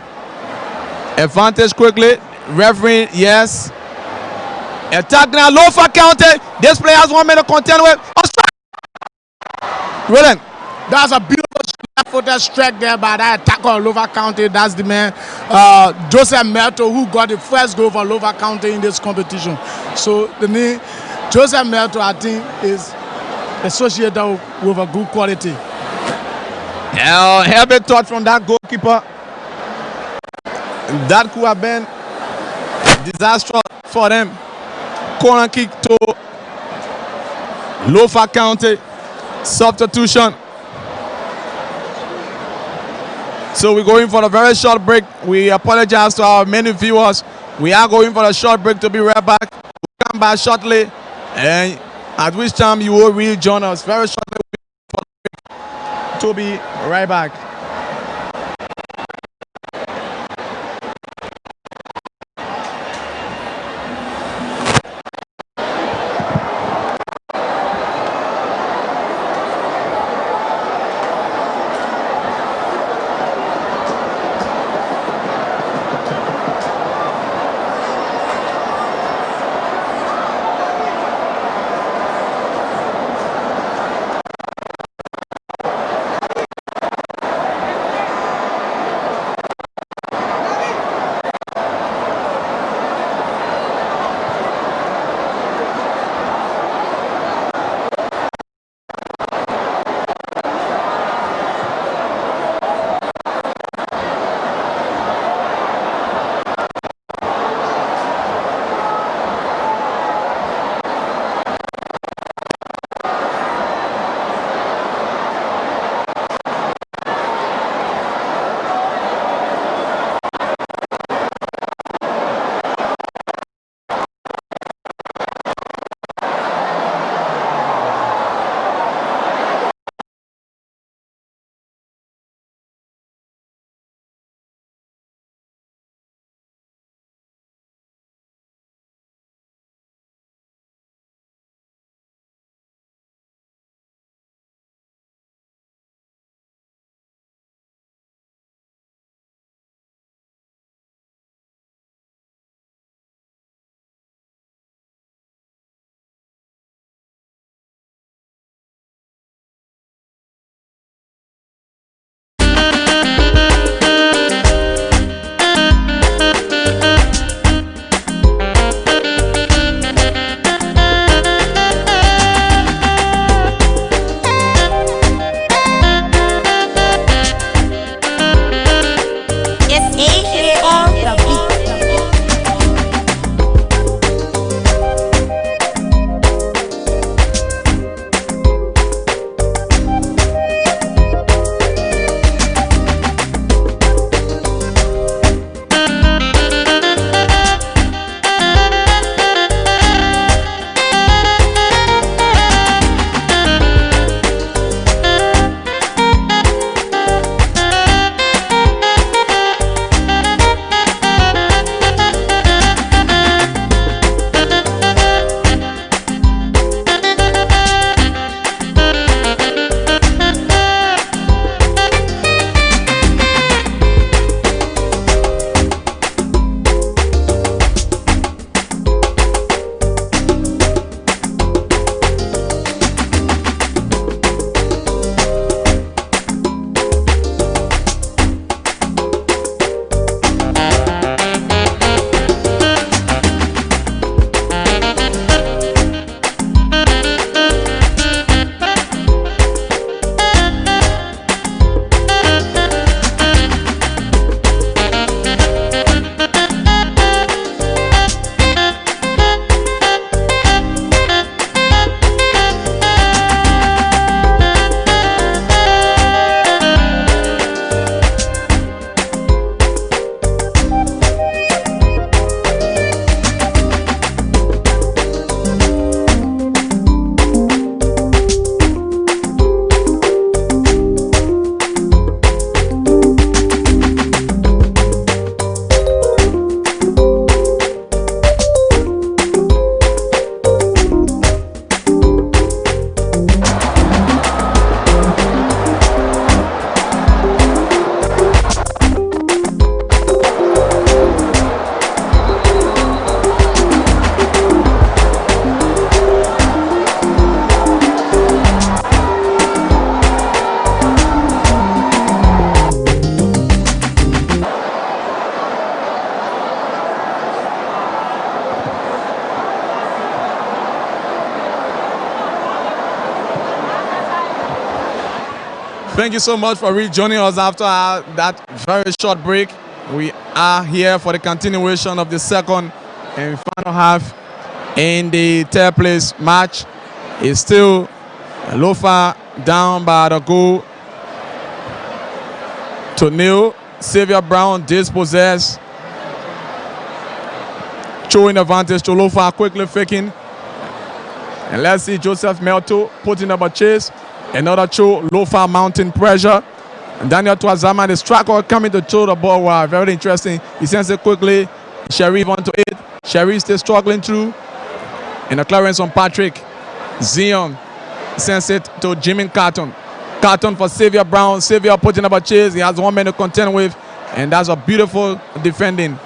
Advantage quickly. Referee, yes. Attack now, Lofa County. This player has 1 minute to contend with. Brilliant. That's a beautiful left-footed strike there by that attacker of Lofa County. That's the man, Joseph Melto, who got the first goal for Lofa County in this competition. So the name Joseph Melto, I think, is associated with a good quality. Heavy touch from that goalkeeper. That could have been disastrous for them. Corner kick to Lofa County. Substitution. So we're going for a very short break. We apologize to our many viewers. We are going for a short break to be right back. We'll come back shortly, and at which time you will rejoin us very shortly. Toby right back. Thank you so much for rejoining us after that very short break. We are here for the continuation of the second and final half in the third place match. It's still Lofa down by the goal to nil. Xavier Brown dispossessed, showing advantage to Lofa, quickly faking. And let's see Joseph Melto putting up a chase. Another throw, Lofa mounting pressure. Daniel Twazama, the striker coming to throw the ball. Wow, very interesting. He sends it quickly. Sharif onto it. Sharif still struggling through. And a clearance on Patrick. Zion sends it to Jimmy Carton. Carton for Xavier Brown. Xavier putting up a chase. He has 1 man to contend with. And that's a beautiful defending.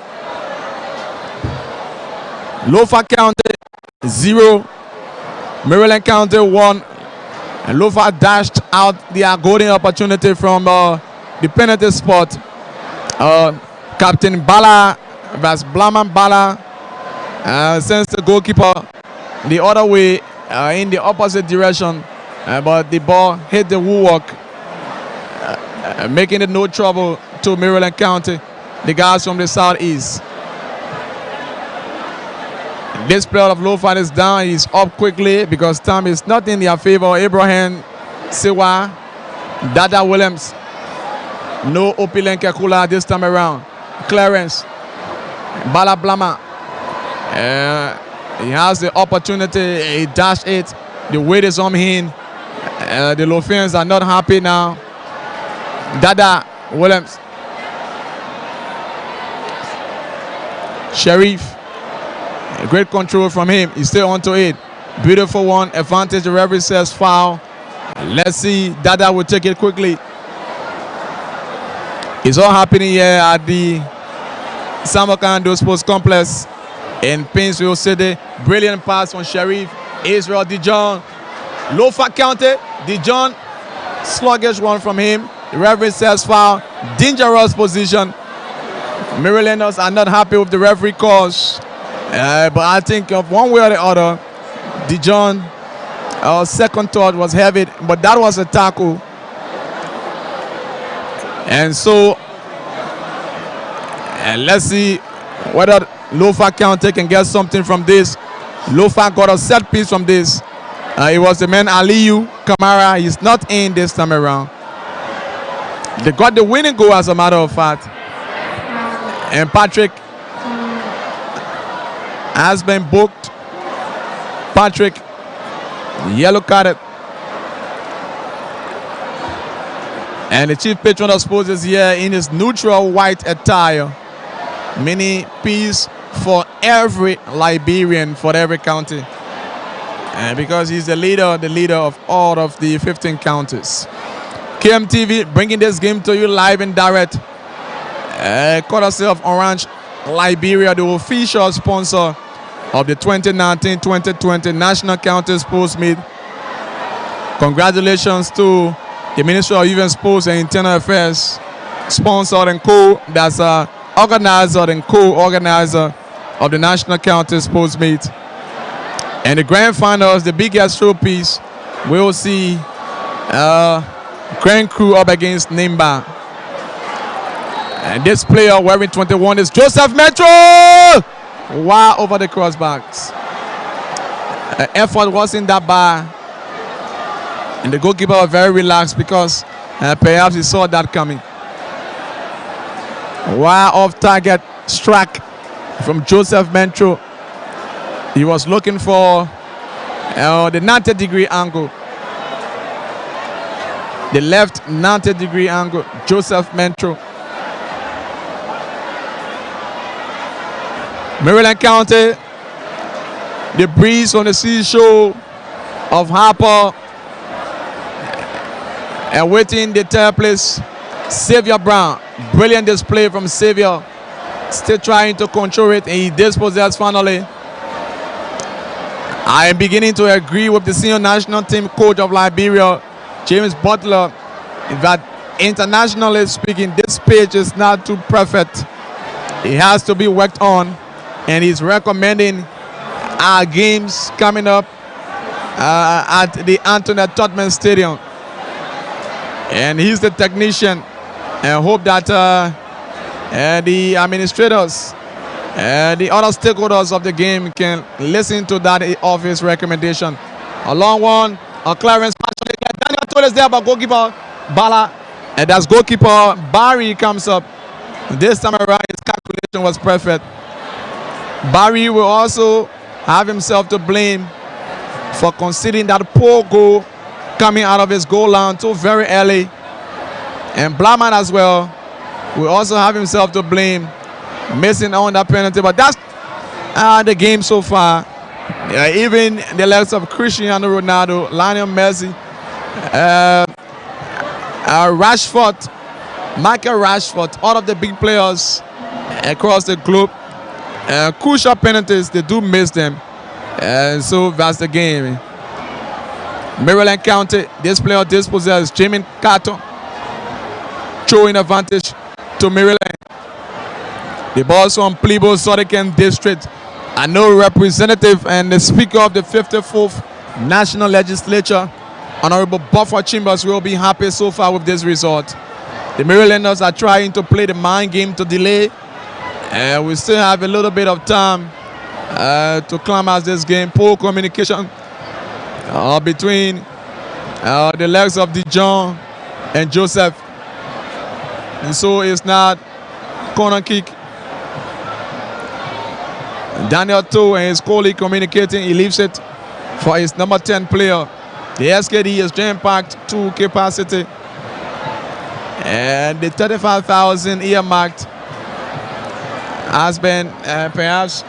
Lofa County 0. Maryland County 1. And Lofa dashed out the golden opportunity from the penalty spot. Captain Bala, that's Blaman Bala, sends the goalkeeper the other way in the opposite direction. But the ball hit the woodwork, making it no trouble to Maryland County, the guys from the southeast. This player of Lofa is down. He's up quickly because time is not in their favor. Abraham Siwa, Dada Williams, no Opilenke Kula this time around. Clarence, Bala Blama. He has the opportunity. He dashed it. The weight is on him. The Lofians are not happy now. Dada Williams. Sharif. Great control from him. He's still onto it. Beautiful one. Advantage. The referee says foul. Let's see. Dada will take it quickly. It's all happening here at the Samarkando Sports Complex in Painesville City. Brilliant pass from Sharif. Israel Dijon. Lofa County. Dijon. Sluggish one from him. The referee says foul. Dangerous position. Marylanders are not happy with the referee calls. But I think of one way or the other, Dijon, our second thought was heavy, but that was a tackle. And so, let's see whether Lofa County can get something from this. Lofa got a set piece from this. It was the man Aliyu Kamara. He's not in this time around. They got the winning goal, as a matter of fact. And Patrick has been booked. Patrick, yellow carded. And the chief patron of sports is here in his neutral white attire. Many peace for every Liberian, for every county. And because he's the leader of all of the 15 counties. KMTV bringing this game to you live and direct. Courtesy of Orange Liberia, the official sponsor of the 2019-2020 National County Sports Meet. Congratulations to the Ministry of Youth and Sports and Internal Affairs, sponsored and that's organizer and co-organizer of the National County Sports Meet. And the grand finals, the biggest showpiece, we will see Grand Crew up against Nimba. And this player wearing 21 is Joseph Metro! Wow, over the crossbacks. Effort wasn't that bad. And the goalkeeper was very relaxed because perhaps he saw that coming. Wow, off target strike from Joseph Metro. He was looking for the 90-degree angle. The left 90-degree angle, Joseph Metro. Maryland County, the breeze on the seashore of Harper, and waiting the third place, Xavier Brown. Brilliant display from Xavier. Still trying to control it, and he dispossessed finally. I am beginning to agree with the senior national team coach of Liberia, James Butler, that internationally speaking, this pitch is not too perfect. It has to be worked on. And he's recommending our games coming up at the Antoinette Totman Stadium. And he's the technician. And hope that the administrators and the other stakeholders of the game can listen to that of his recommendation. A long one, a clearance. Daniel told us there about goalkeeper Bala. And that's goalkeeper Barry comes up. This time around, his calculation was perfect. Barry will also have himself to blame for conceding that poor goal coming out of his goal line too very early. And Blaman as well will also have himself to blame, missing on that penalty. But that's the game so far. Even the likes of Cristiano Ronaldo, Lionel Messi, Rashford, Michael Rashford, all of the big players across the globe, crucial penalties, they do miss them. And so that's the game. Maryland County, this player dispossessed Jamie Carter, throwing advantage to Maryland. The ball's from Plebo Sodican District. I know representative and the speaker of the 54th National Legislature, Honorable Buffer Chambers, will be happy so far with this result. The Marylanders are trying to play the mind game to delay. And we still have a little bit of time to climax this game. Poor communication between the legs of Dijon and Joseph. And so it's not corner kick. Daniel Toe and his colleague communicating. He leaves it for his number 10 player. The SKD is jam-packed to capacity. And the 35,000 earmarked has been perhaps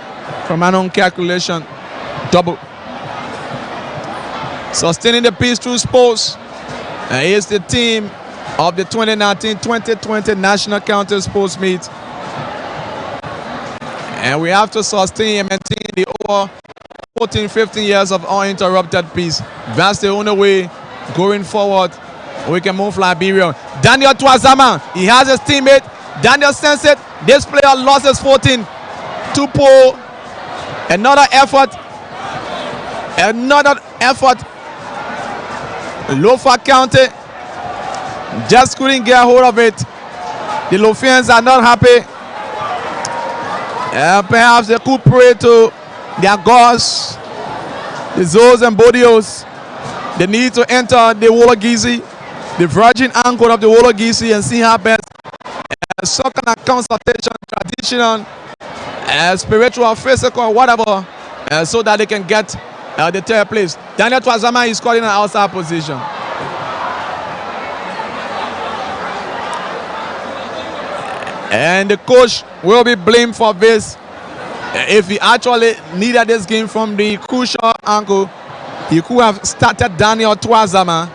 from an own calculation double. Sustaining the peace through sports is the team of the 2019-2020 National County Sports Meet. And we have to sustain and maintain the over 14, 15 years of uninterrupted peace. That's the only way going forward we can move Liberia. Daniel Twazama, he has his teammate. Daniel sends it. This player lost his 14. Too poor. Another effort. Lofa County just couldn't get a hold of it. The Lofians are not happy. Perhaps they could pray to their gods, the Zos and Bodios. They need to enter the Wologisi, the virgin angle of the Wologisi, and see how best some kind of consultation, traditional, spiritual, physical, whatever, so that they can get the third place. Daniel Twazama is calling an outside position. And the coach will be blamed for this. If he actually needed this game from the crucial angle, he could have started Daniel Twazama.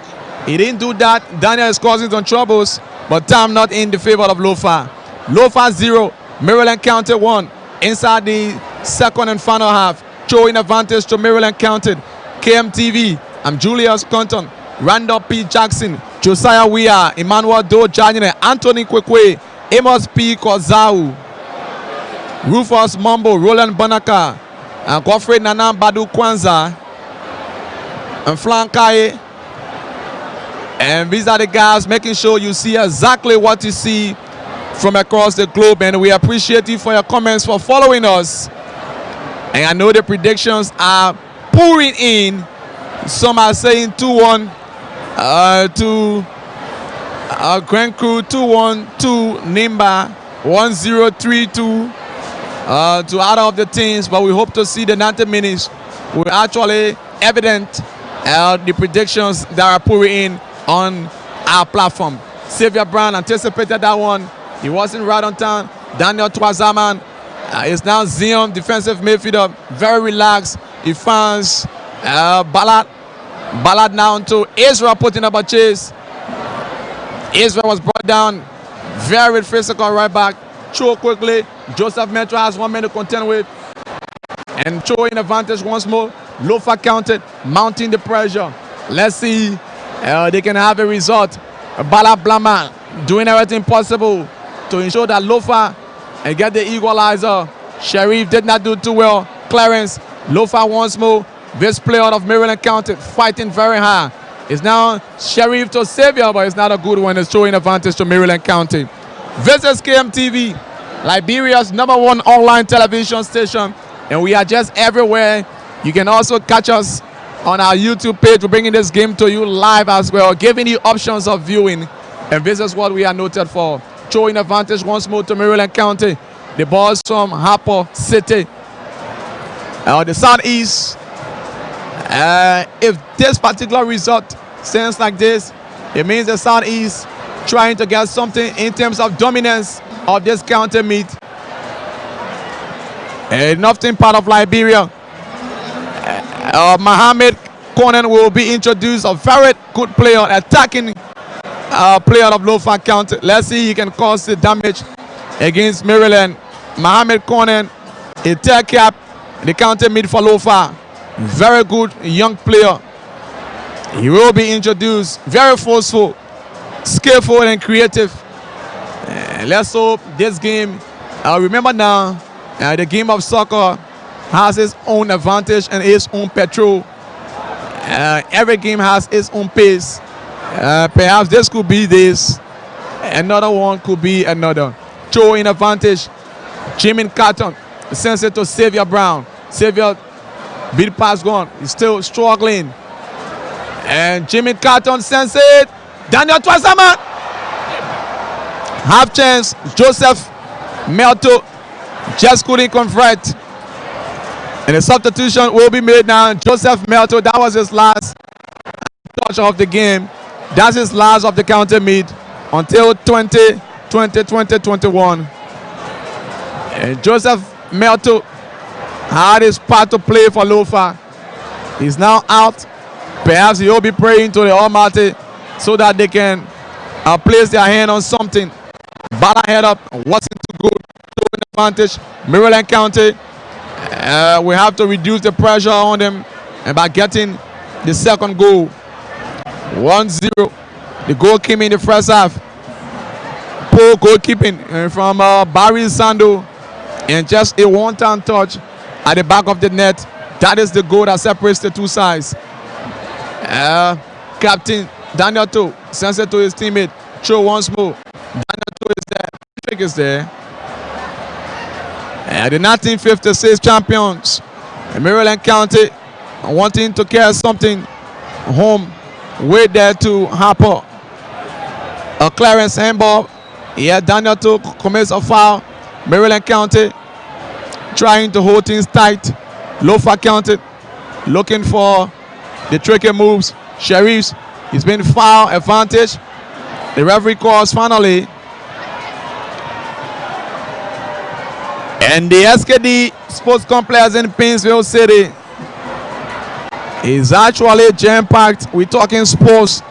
He didn't do that. Daniel is causing some troubles, but time not in the favor of Lofa. Lofa 0, Maryland County 1. Inside the second and final half, showing advantage to Maryland County. KMTV, I'm Julius Compton, Randall P. Jackson, Josiah Weah, Emmanuel Do Janyene, Anthony Kwekwe, Amos P. Kozau, Rufus Mambo, Roland Banaka, and Godfrey Nana Badu Kwanzaa, and Flankai. And these are the guys making sure you see exactly what you see from across the globe. And we appreciate you for your comments, for following us. And I know the predictions are pouring in. Some are saying 2-1 to Grand Crew, 2-1 to Nimba, 1-0, 3-2 to other of the teams. But we hope to see the 90 minutes will actually evident the predictions that are pouring in on our platform. Xavier Brown anticipated that one. He wasn't right on time. Daniel Twazaman is now Zion, defensive midfielder, very relaxed. He finds Ballard now to Israel, putting up a chase. Israel was brought down, very physical right back. Cho quickly. Joseph Metro has 1 minute to contend with. And Cho in advantage once more. Lofa counted, mounting the pressure. Let's see they can have a result. Bala Blama doing everything possible to ensure that Lofa and get the equalizer. Sharif did not do too well. Clarence, Lofa once more. This player of Maryland County fighting very hard. It's now Sharif to Xavier, but it's not a good one. It's showing advantage to Maryland County. This is KMTV, Liberia's #1 online television station, and we are just everywhere. You can also catch us on our YouTube page. We're bringing this game to you live as well, giving you options of viewing, and this is what we are noted for. Showing advantage once more to Maryland County. The ball's from Harper City, the Southeast. If this particular result stands like this, it means the Southeast trying to get something in terms of dominance of this county meet. A northern part of Liberia. Mohamed Conan will be introduced, a very good player, attacking player of Lofa County. Let's see he can cause the damage against Maryland. Mohamed Conan, a third cap, the county mid for Lofa. Very good young player. He will be introduced, very forceful, skillful and creative. Let's hope this game, remember now, the game of soccer has its own advantage and its own petrol. Every game has its own pace. Perhaps this could be this, another one could be another. Joe in advantage. Jimmy Carton sends it to Xavier Brown. Xavier beat pass gone. He's still struggling. And Jimmy Carton sends it. Daniel Twazama. Half chance. Joseph Melto just couldn't convert. And the substitution will be made now. Joseph Melto, that was his last touch of the game. That's his last of the county meet until 2021. And Joseph Melto had his part to play for Lofa. He's now out. Perhaps he will be praying to the Almighty so that they can place their hand on something. Bala head up, Watson to go, to advantage. Maryland County, we have to reduce the pressure on them and by getting the second goal. 1-0. The goal came in the first half. Poor goalkeeping from Barry Sando, and just a one-time touch at the back of the net. That is the goal that separates the two sides. Captain Daniel To sends it to his teammate. Cho once more. Daniel To is there. Patrick is there. The 1956 champions, Maryland County, wanting to carry something home. Way there to Harper. A clearance handball. Yeah, Daniel To commits a foul. Maryland County trying to hold things tight. Lofa County looking for the tricky moves. Sheriffs, he's been foul advantage. The referee calls finally. And the SKD Sports Complex in Painesville City is actually jam-packed. We're talking sports.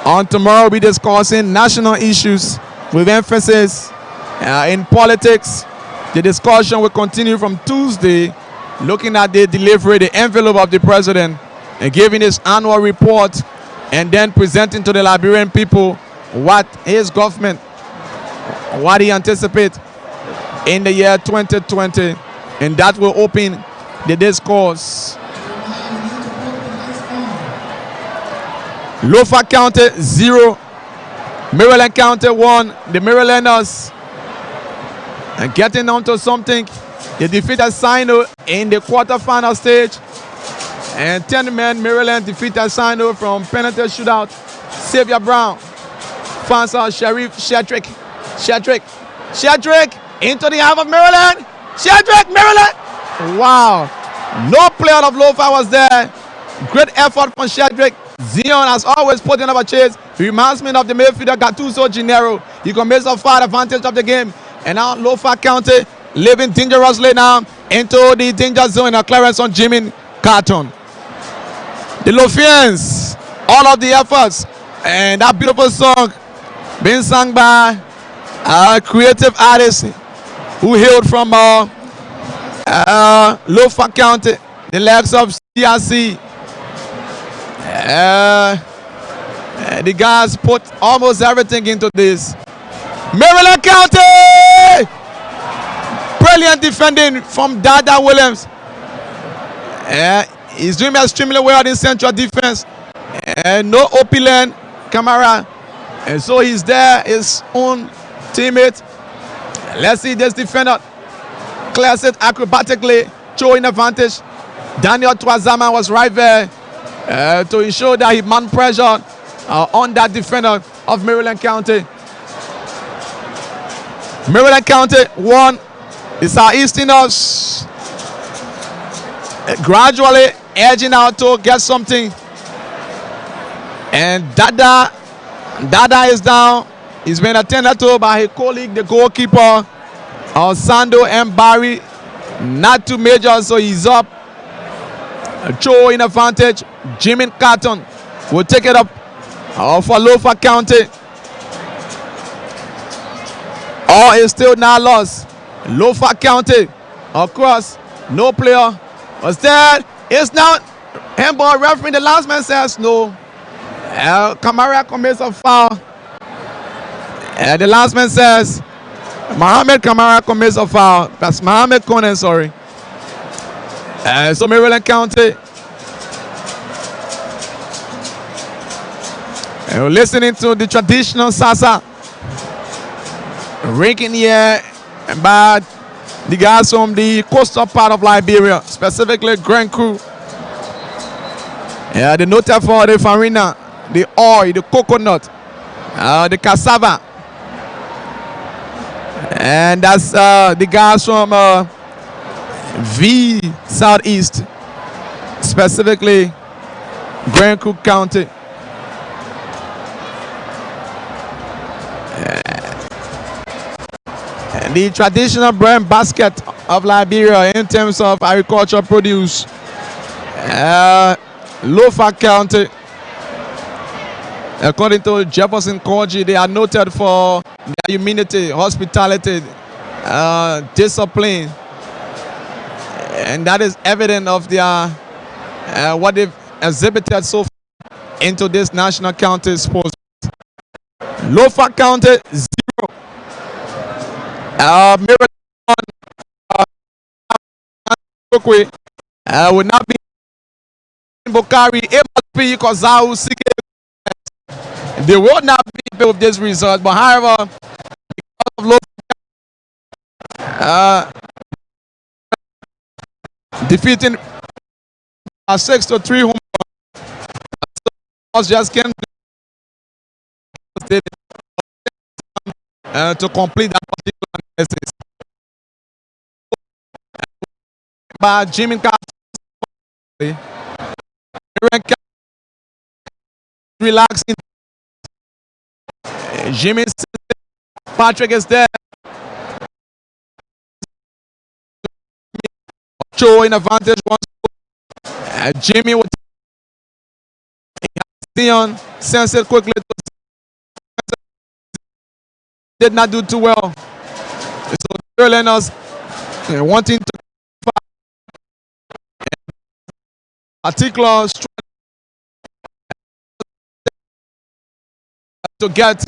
On tomorrow, we'll be discussing national issues with emphasis in politics. The discussion will continue from Tuesday, looking at the delivery, the envelope of the president, and giving his annual report, and then presenting to the Liberian people what his government, what he anticipates in the year 2020, and that will open the discourse. Lofa County 0, Maryland County 1. The Marylanders are getting onto something. They defeated Sino in the quarterfinal stage, and 10-man Maryland defeated Sino from penalty shootout. Xavier Brown finds out Sheriff Shedrick into the half of Maryland. Shedrick, Maryland. Wow, no player of Lofa was there. Great effort from Shedrick. Zion has always put in a chase. He reminds me of the midfielder Gattuso Gennaro. He commits a far advantage of the game. And now Lofa County living dangerously now into the danger zone. A clearance on Jimmy Carton. The Lofians, all of the efforts, and that beautiful song being sung by a creative artist who hailed from Lofa County, the likes of CRC. The guys put almost everything into this. Maryland County! Brilliant defending from Dada Williams. He's doing extremely well in central defense. No Opilen Camara. And so he's there, his own teammate. Let's see this defender clears it acrobatically, showing advantage. Daniel Twazama was right there to ensure that he man pressure on that defender of Maryland County. Maryland County 1. The Southeasterners gradually edging out to get something And Dada is down. He's been attended to by his colleague, the goalkeeper, Sando and Barry. Not too major, so he's up. Cho in advantage. Jimmy Carton will take it up for Lofa County. All is still not lost. Lofa County across. No player was there. It's now handball referee. The last man says no. Kamara commits a foul. The last man says Mohamed Kamara commits a foul. That's Mohamed Conan, sorry. So Maryland County. And we're listening to the traditional salsa ringing here by the guys from the coastal part of Liberia, specifically Grand Crew. Yeah, the note for the farina, the oil, the coconut, the cassava. And that's the guys from V Southeast, specifically Grand Crew County. The traditional bread basket of Liberia in terms of agricultural produce. Lofa County, according to Jefferson Koji, they are noted for their humility, hospitality, discipline, and that is evident of their what they've exhibited so far into this national county sports. Lofa County 0. Will not be Bukari able Kozau Sike. They will not be with this result, but however, because of defeating 6-3 home, just can't to complete that particular analysis. By Jimmy Carter, relaxing. Jimmy Patrick is there. Showing advantage once. Jimmy with Theon sends it quickly. Did not do too well. So Learners wanting to particular to get